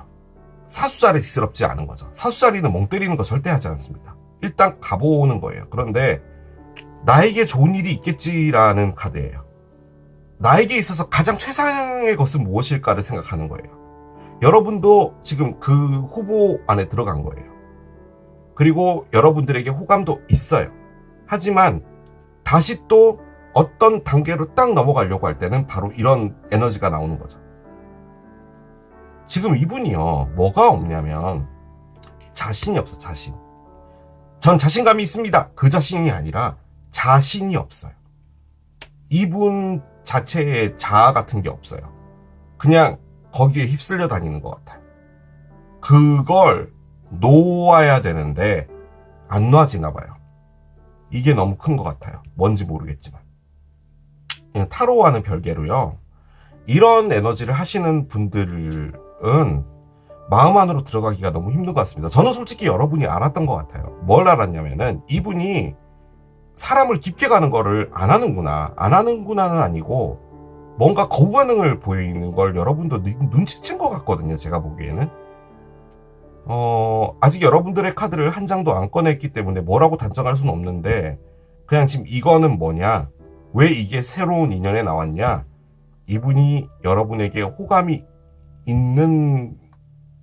사수자리스럽지 않은 거죠. 사수자리는 멍 때리는 거 절대 하지 않습니다. 일단 가보는 거예요. 그런데 나에게 좋은 일이 있겠지라는 카드예요. 나에게 있어서 가장 최상의 것은 무엇일까를 생각하는 거예요. 여러분도 지금 그 후보 안에 들어간 거예요. 그리고 여러분들에게 호감도 있어요. 하지만 다시 또 어떤 단계로 딱 넘어가려고 할 때는 바로 이런 에너지가 나오는 거죠. 지금 이분이요, 뭐가 없냐면 자신이 없어. 자신. 전 자신감이 있습니다. 그 자신이 아니라 자신이 없어요. 이분 자체의 자아 같은 게 없어요. 그냥 거기에 휩쓸려 다니는 것 같아요. 그걸 놓아야 되는데 안 놔지나 봐요. 이게 너무 큰 것 같아요. 뭔지 모르겠지만. 그냥 타로와는 별개로요, 이런 에너지를 하시는 분들은 마음 안으로 들어가기가 너무 힘든 것 같습니다. 저는 솔직히 여러분이 알았던 것 같아요. 뭘 알았냐면은 이분이 사람을 깊게 가는 거를 안 하는구나는 아니고 뭔가 거부 반응을 보이는 걸 여러분도 눈치챈 것 같거든요. 제가 보기에는 아직 여러분들의 카드를 한 장도 안 꺼냈기 때문에 뭐라고 단정할 수는 없는데, 그냥 지금 이거는 뭐냐, 왜 이게 새로운 인연에 나왔냐, 이분이 여러분에게 호감이 있는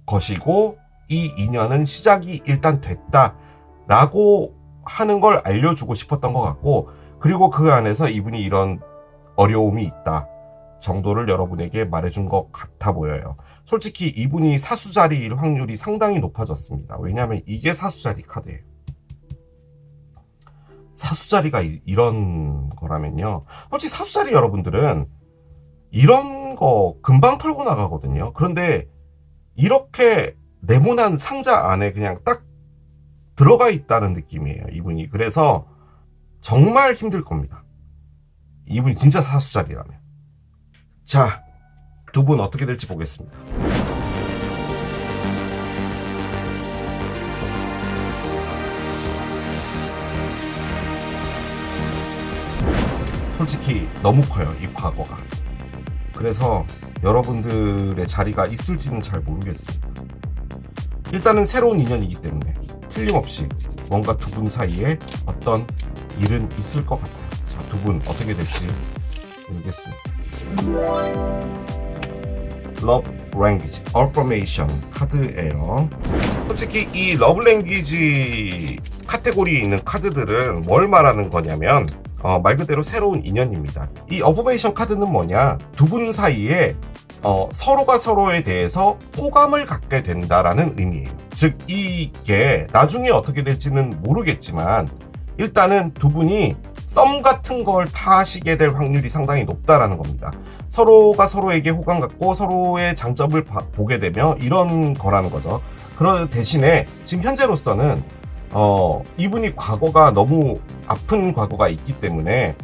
것이고 이 인연은 시작이 일단 됐다라고 하는 걸 알려주고 싶었던 것 같고, 그리고 그 안에서 이분이 이런 어려움이 있다 정도를 여러분에게 말해준 것 같아 보여요. 솔직히 이분이 사수자리일 확률이 상당히 높아졌습니다. 왜냐하면 이게 사수자리 카드예요. 사수자리가 이런 거라면요, 솔직히 사수자리 여러분들은 이런 거 금방 털고 나가거든요. 그런데 이렇게 네모난 상자 안에 그냥 딱 들어가 있다는 느낌이에요, 이분이. 그래서 정말 힘들 겁니다. 이분이 진짜 사수자리라면. 자, 두 분 어떻게 될지 보겠습니다. 솔직히 너무 커요, 이 과거가. 그래서 여러분들의 자리가 있을지는 잘 모르겠습니다. 일단은 새로운 인연이기 때문에 틀림없이 뭔가 두 분 사이에 어떤 일은 있을 것 같아요. 자, 두 분 어떻게 될지 모르겠습니다. Love Language Affirmation 카드예요. 솔직히 이 Love Language 카테고리에 있는 카드들은 뭘 말하는 거냐면 말 그대로 새로운 인연입니다. 이 어포메이션 카드는 뭐냐, 두 분 사이에 서로가 서로에 대해서 호감을 갖게 된다라는 의미예요. 즉 이게 나중에 어떻게 될지는 모르겠지만 일단은 두 분이 썸 같은 걸 타시게 될 확률이 상당히 높다라는 겁니다. 서로가 서로에게 호감 갖고 서로의 장점을 보게 되며 이런 거라는 거죠. 그런 대신에 지금 현재로서는 이분이 과거가 너무 아픈 과거가 있기 때문에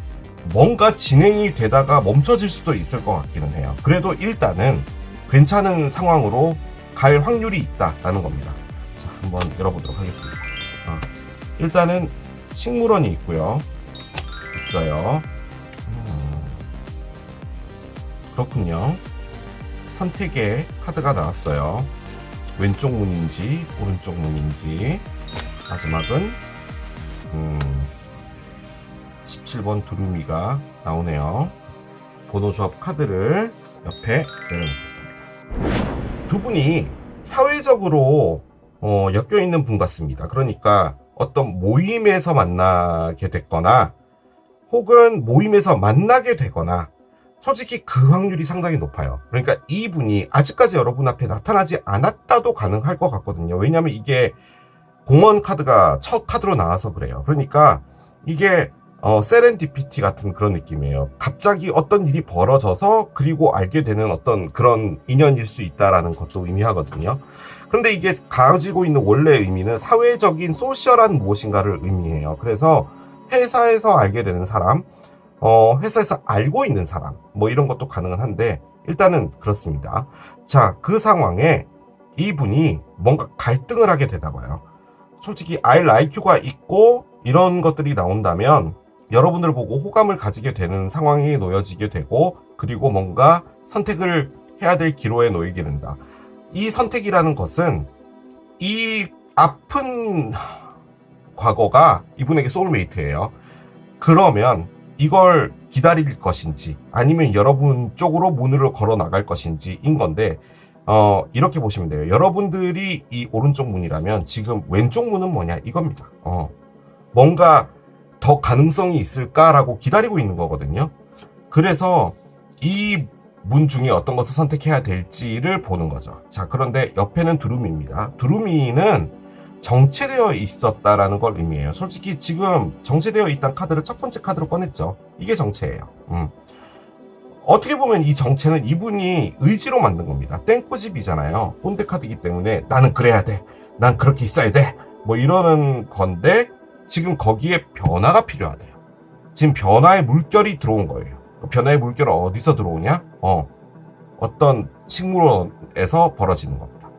뭔가 진행이 되다가 멈춰질 수도 있을 것 같기는 해요. 그래도 일단은 괜찮은 상황으로 갈 확률이 있다라는 겁니다. 자, 한번 열어보도록 하겠습니다. 일단은 식물원이 있고요. 있어요. 그렇군요. 선택의 카드가 나왔어요. 왼쪽 문인지 오른쪽 문인지. 마지막은 17번 두루미가 나오네요. 번호 조합 카드를 옆에 내려놓겠습니다. 두 분이 사회적으로 엮여있는 분 같습니다. 그러니까 어떤 모임에서 만나게 됐거나 혹은 모임에서 만나게 되거나, 솔직히 그 확률이 상당히 높아요. 그러니까 이분이 아직까지 여러분 앞에 나타나지 않았다도 가능할 것 같거든요. 왜냐하면 이게 공원 카드가 첫 카드로 나와서 그래요. 그러니까 이게 세렌디피티 같은 그런 느낌이에요. 갑자기 어떤 일이 벌어져서 그리고 알게 되는 어떤 그런 인연일 수 있다라는 것도 의미하거든요. 그런데 이게 가지고 있는 원래 의미는 사회적인 소셜한 무엇인가를 의미해요. 그래서 회사에서 알게 되는 사람, 회사에서 알고 있는 사람, 뭐 이런 것도 가능은 한데 일단은 그렇습니다. 자, 그 상황에 이분이 뭔가 갈등을 하게 되다 봐요. 솔직히 I like you가 있고 이런 것들이 나온다면 여러분들 보고 호감을 가지게 되는 상황이 놓여지게 되고, 그리고 뭔가 선택을 해야 될 기로에 놓이게 된다. 이 선택이라는 것은 이 아픈 과거가 이분에게 소울메이트예요. 그러면 이걸 기다릴 것인지 아니면 여러분 쪽으로 문을 걸어 나갈 것인지인 건데, 이렇게 보시면 돼요. 여러분들이 이 오른쪽 문이라면 지금 왼쪽 문은 뭐냐 이겁니다. 뭔가 더 가능성이 있을까라고 기다리고 있는 거거든요. 그래서 이 문 중에 어떤 것을 선택해야 될지를 보는 거죠. 자, 그런데 옆에는 두루미입니다. 두루미는 정체되어 있었다라는 걸 의미해요. 솔직히 지금 정체되어 있던 카드를 첫 번째 카드로 꺼냈죠. 이게 정체예요. 어떻게 보면 이 정체는 이분이 의지로 만든 겁니다. 땡꼬집이잖아요. 꼰대 카드이기 때문에 나는 그래야 돼. 난 그렇게 있어야 돼. 뭐 이러는 건데, 지금 거기에 변화가 필요하대요. 지금 변화의 물결이 들어온 거예요. 그 변화의 물결은 어디서 들어오냐? 어떤 식물원에서 벌어지는 겁니다.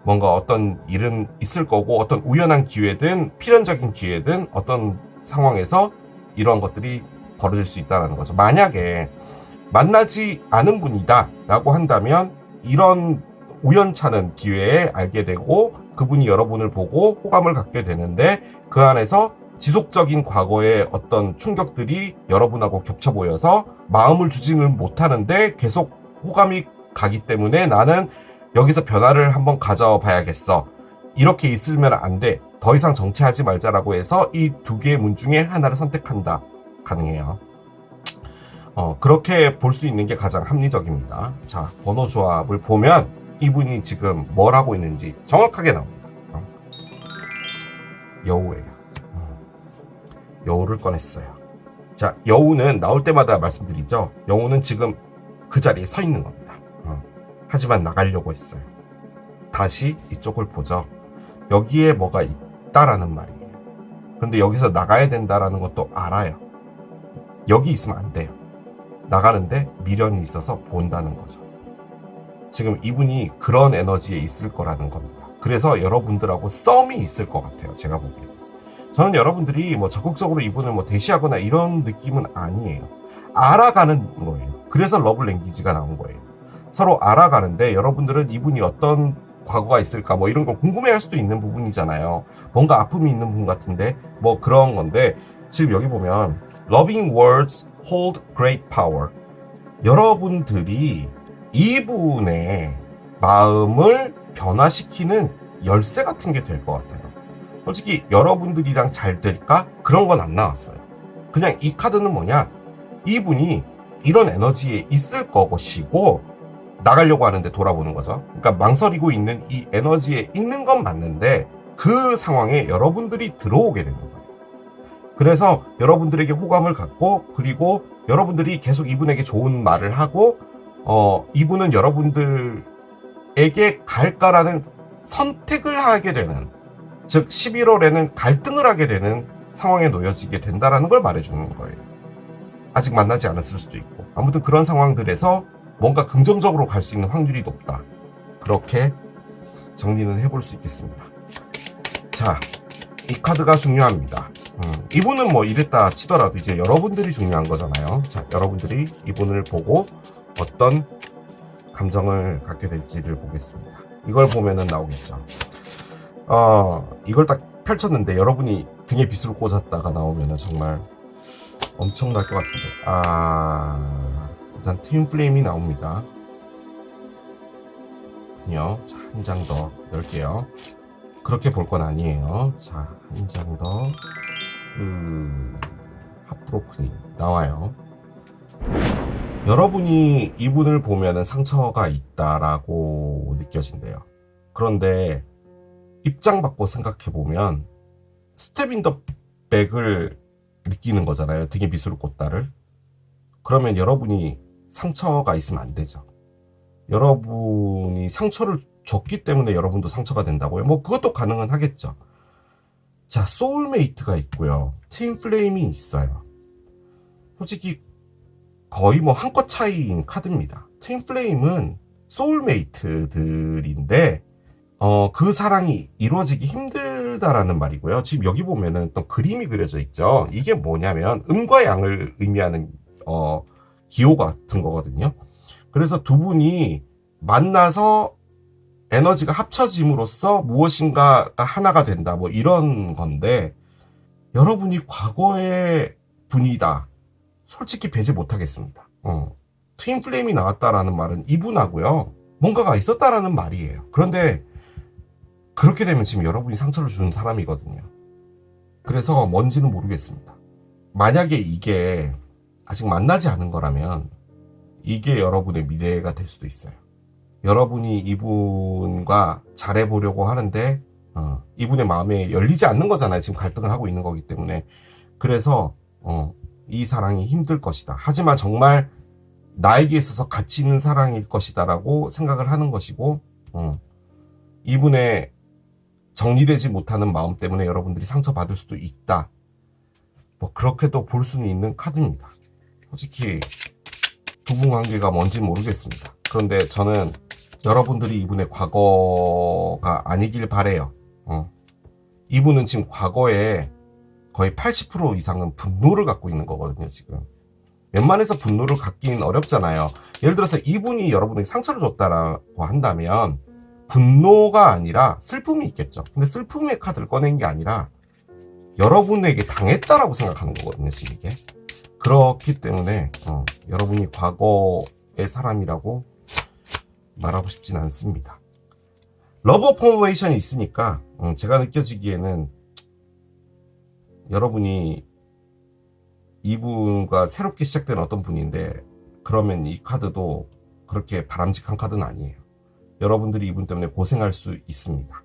뭔가 어떤 일은 있을 거고, 어떤 우연한 기회든 필연적인 기회든 어떤 상황에서 이런 것들이 벌어질 수 있다는 거죠. 만약에 만나지 않은 분이다 라고 한다면 이런 우연찮은 기회에 알게 되고 그분이 여러분을 보고 호감을 갖게 되는데, 그 안에서 지속적인 과거의 어떤 충격들이 여러분하고 겹쳐 보여서 마음을 주지는 못하는데 계속 호감이 가기 때문에 나는 여기서 변화를 한번 가져봐야겠어. 이렇게 있으면 안 돼. 더 이상 정체하지 말자라고 해서 이 두 개의 문 중에 하나를 선택한다. 가능해요. 그렇게 볼 수 있는 게 가장 합리적입니다. 자, 번호 조합을 보면 이분이 지금 뭘 하고 있는지 정확하게 나옵니다. 여우예요. 여우를 꺼냈어요. 자, 여우는 나올 때마다 말씀드리죠. 여우는 지금 그 자리에 서 있는 겁니다. 하지만 나가려고 했어요. 다시 이쪽을 보죠. 여기에 뭐가 있다라는 말이에요. 그런데 여기서 나가야 된다라는 것도 알아요. 여기 있으면 안 돼요. 나가는데 미련이 있어서 본다는 거죠. 지금 이분이 그런 에너지에 있을 거라는 겁니다. 그래서 여러분들하고 썸이 있을 것 같아요. 제가 보기에는. 저는 여러분들이 뭐 적극적으로 이분을 뭐 대시하거나 이런 느낌은 아니에요. 알아가는 거예요. 그래서 러브 랭귀지가 나온 거예요. 서로 알아가는데 여러분들은 이분이 어떤 과거가 있을까 뭐 이런 걸 궁금해할 수도 있는 부분이잖아요. 뭔가 아픔이 있는 분 같은데 뭐 그런 건데, 지금 여기 보면 Loving words hold great power. 여러분들이 이분의 마음을 변화시키는 열쇠 같은 게 될 것 같아요. 솔직히 여러분들이랑 잘 될까? 그런 건 안 나왔어요. 그냥 이 카드는 뭐냐? 이분이 이런 에너지에 있을 것이고 나가려고 하는데 돌아보는 거죠. 그러니까 망설이고 있는 이 에너지에 있는 건 맞는데 그 상황에 여러분들이 들어오게 되는 거예요. 그래서 여러분들에게 호감을 갖고, 그리고 여러분들이 계속 이분에게 좋은 말을 하고, 이분은 여러분들에게 갈까라는 선택을 하게 되는, 즉 11월에는 갈등을 하게 되는 상황에 놓여지게 된다라는 걸 말해주는 거예요. 아직 만나지 않았을 수도 있고, 아무튼 그런 상황들에서 뭔가 긍정적으로 갈 수 있는 확률이 높다. 그렇게 정리는 해볼 수 있겠습니다. 자, 이 카드가 중요합니다. 이분은 뭐 이랬다 치더라도 이제 여러분들이 중요한 거잖아요. 자, 여러분들이 이분을 보고 어떤 감정을 갖게 될지를 보겠습니다. 이걸 보면은 나오겠죠. 이걸 딱 펼쳤는데 여러분이 등에 빗을 꽂았다가 나오면은 정말 엄청날 것 같은데. 일단 트윈 플레임이 나옵니다. 아니요. 자, 한 장 더 열게요. 그렇게 볼 건 아니에요. 자, 한 장 더. 핫브로큰이 나와요. 여러분이 이분을 보면은 상처가 있다라고 느껴진대요. 그런데 입장 바꿔 생각해보면 스텝 인 더 백을 느끼는 거잖아요. 등에 빗을 꽂다를. 그러면 여러분이 상처가 있으면 안 되죠. 여러분이 상처를 줬기 때문에 여러분도 상처가 된다고요? 뭐 그것도 가능은 하겠죠. 자, 소울메이트가 있고요. 트윈 플레임이 있어요. 솔직히 거의 뭐 한 컷 차이인 카드입니다. 트윈 플레임은 소울메이트들인데 그 사랑이 이루어지기 힘들다라는 말이고요. 지금 여기 보면은 또 그림이 그려져 있죠. 이게 뭐냐면 음과 양을 의미하는 기호 같은 거거든요. 그래서 두 분이 만나서 에너지가 합쳐짐으로써 무엇인가가 하나가 된다. 뭐 이런 건데 여러분이 과거의 분이다. 솔직히 배제 못하겠습니다. 트윈 플레임이 나왔다라는 말은 이분하고요. 뭔가가 있었다라는 말이에요. 그런데 그렇게 되면 지금 여러분이 상처를 주는 사람이거든요. 그래서 뭔지는 모르겠습니다. 만약에 이게 아직 만나지 않은 거라면 이게 여러분의 미래가 될 수도 있어요. 여러분이 이분과 잘해보려고 하는데 이분의 마음에 열리지 않는 거잖아요. 지금 갈등을 하고 있는 거기 때문에. 그래서 이 사랑이 힘들 것이다. 하지만 정말 나에게 있어서 가치 있는 사랑일 것이다 라고 생각을 하는 것이고 이분의 정리되지 못하는 마음 때문에 여러분들이 상처받을 수도 있다. 뭐 그렇게도 볼 수는 있는 카드입니다. 솔직히 두 분 관계가 뭔지는 모르겠습니다. 그런데 저는 여러분들이 이분의 과거가 아니길 바래요. 이분은 지금 과거에 거의 80% 이상은 분노를 갖고 있는 거거든요, 지금. 웬만해서 분노를 갖긴 어렵잖아요. 예를 들어서 이분이 여러분에게 상처를 줬다라고 한다면 분노가 아니라 슬픔이 있겠죠. 근데 슬픔의 카드를 꺼낸 게 아니라 여러분에게 당했다라고 생각하는 거거든요, 지금 이게. 그렇기 때문에 여러분이 과거의 사람이라고 말하고 싶진 않습니다. 러브 포메이션이 있으니까 제가 느껴지기에는 여러분이 이분과 새롭게 시작된 어떤 분인데 그러면 이 카드도 그렇게 바람직한 카드는 아니에요. 여러분들이 이분 때문에 고생할 수 있습니다.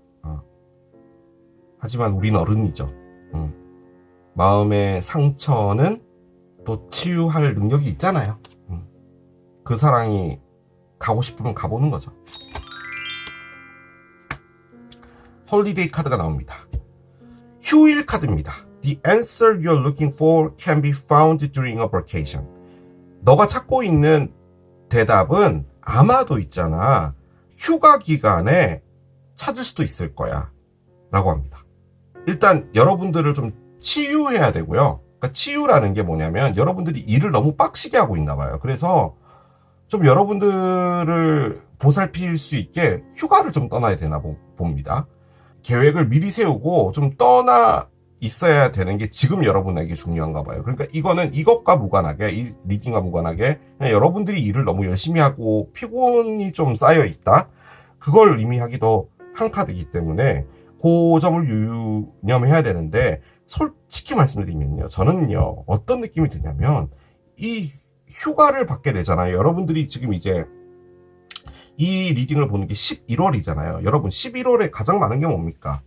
하지만 우린 어른이죠. 마음의 상처는 또 치유할 능력이 있잖아요. 그 사랑이 가고 싶으면 가보는 거죠. 홀리데이 카드가 나옵니다. 휴일 카드입니다. The answer you're looking for can be found during a vacation. 너가 찾고 있는 대답은 아마도 있잖아. 휴가 기간에 찾을 수도 있을 거야. 라고 합니다. 일단 여러분들을 좀 치유해야 되고요. 그러니까 치유라는 게 뭐냐면 여러분들이 일을 너무 빡시게 하고 있나 봐요. 그래서 좀 여러분들을 보살필 수 있게 휴가를 좀 떠나야 되나 봅니다. 계획을 미리 세우고 좀 떠나 있어야 되는 게 지금 여러분에게 중요한가 봐요. 그러니까 이거는 이것과 무관하게, 이 리딩과 무관하게 그냥 여러분들이 일을 너무 열심히 하고 피곤이 좀 쌓여 있다. 그걸 의미하기도 한 카드이기 때문에 그 점을 유념해야 되는데 솔직히 말씀드리면요. 저는요. 어떤 느낌이 드냐면 이 휴가를 받게 되잖아요. 여러분들이 지금 이제 이 리딩을 보는 게 11월이잖아요. 여러분 11월에 가장 많은 게 뭡니까?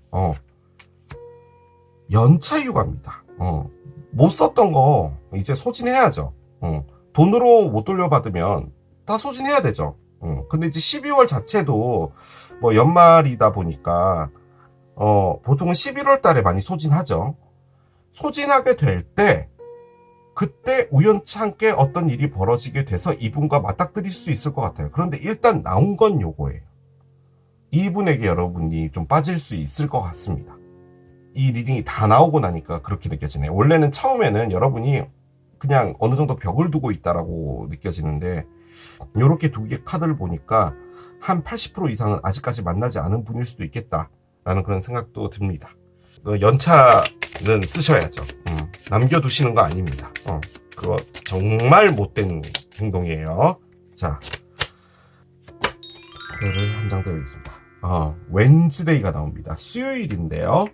연차 휴가입니다. 못 썼던 거 이제 소진해야죠. 돈으로 못 돌려받으면 다 소진해야 되죠. 근데 이제 12월 자체도 뭐 연말이다 보니까 보통은 11월 달에 많이 소진하죠. 소진하게 될 때 그때 우연찮게 어떤 일이 벌어지게 돼서 이분과 맞닥뜨릴 수 있을 것 같아요. 그런데 일단 나온 건 요거예요. 이분에게 여러분이 좀 빠질 수 있을 것 같습니다. 이 리딩이 다 나오고 나니까 그렇게 느껴지네요. 원래는 처음에는 여러분이 그냥 어느 정도 벽을 두고 있다라고 느껴지는데 이렇게 두 개의 카드를 보니까 한 80% 이상은 아직까지 만나지 않은 분일 수도 있겠다라는 그런 생각도 듭니다. 연차는 쓰셔야죠. 남겨두시는 거 아닙니다. 그거 정말 못된 행동이에요. 자, 이거를 한 장 더 여기겠습니다. 웬즈데이가 나옵니다. 수요일인데요.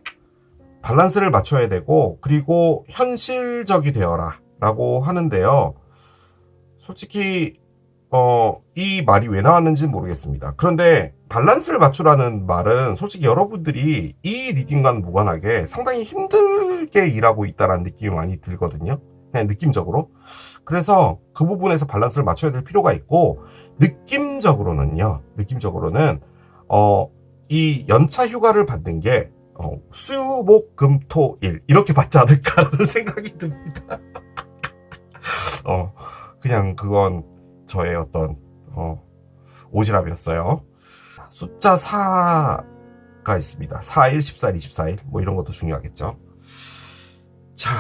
밸런스를 맞춰야 되고 그리고 현실적이 되어라 라고 하는데요. 솔직히 이 말이 왜 나왔는지는 모르겠습니다. 그런데 밸런스를 맞추라는 말은 솔직히 여러분들이 이 리딩과는 무관하게 상당히 힘들게 일하고 있다는 느낌이 많이 들거든요. 그냥 느낌적으로. 그래서 그 부분에서 밸런스를 맞춰야 될 필요가 있고 느낌적으로는 이 연차 휴가를 받는 게 수, 목, 금, 토, 일 이렇게 받지 않을까라는 생각이 듭니다. 그냥 그건 저의 어떤 오지랖이었어요. 숫자 4 있습니다. 4일, 14일, 24일 뭐 이런 것도 중요하겠죠. 자,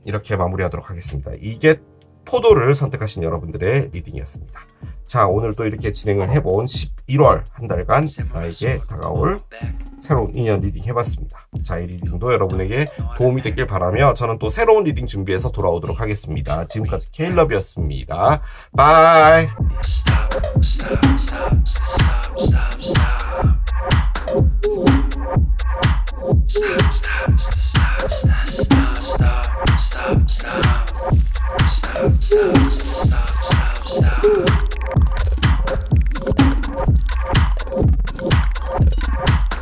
이렇게 마무리하도록 하겠습니다. 이게 포도를 선택하신 여러분들의 리딩이었습니다. 자, 오늘 또 이렇게 진행을 해본 11월 한 달간 나에게 다가올 새로운 인연 리딩 해봤습니다. 자, 이 리딩도 여러분에게 도움이 됐길 바라며 저는 또 새로운 리딩 준비해서 돌아오도록 하겠습니다. 지금까지 케일럽이었습니다. 바이. Stop.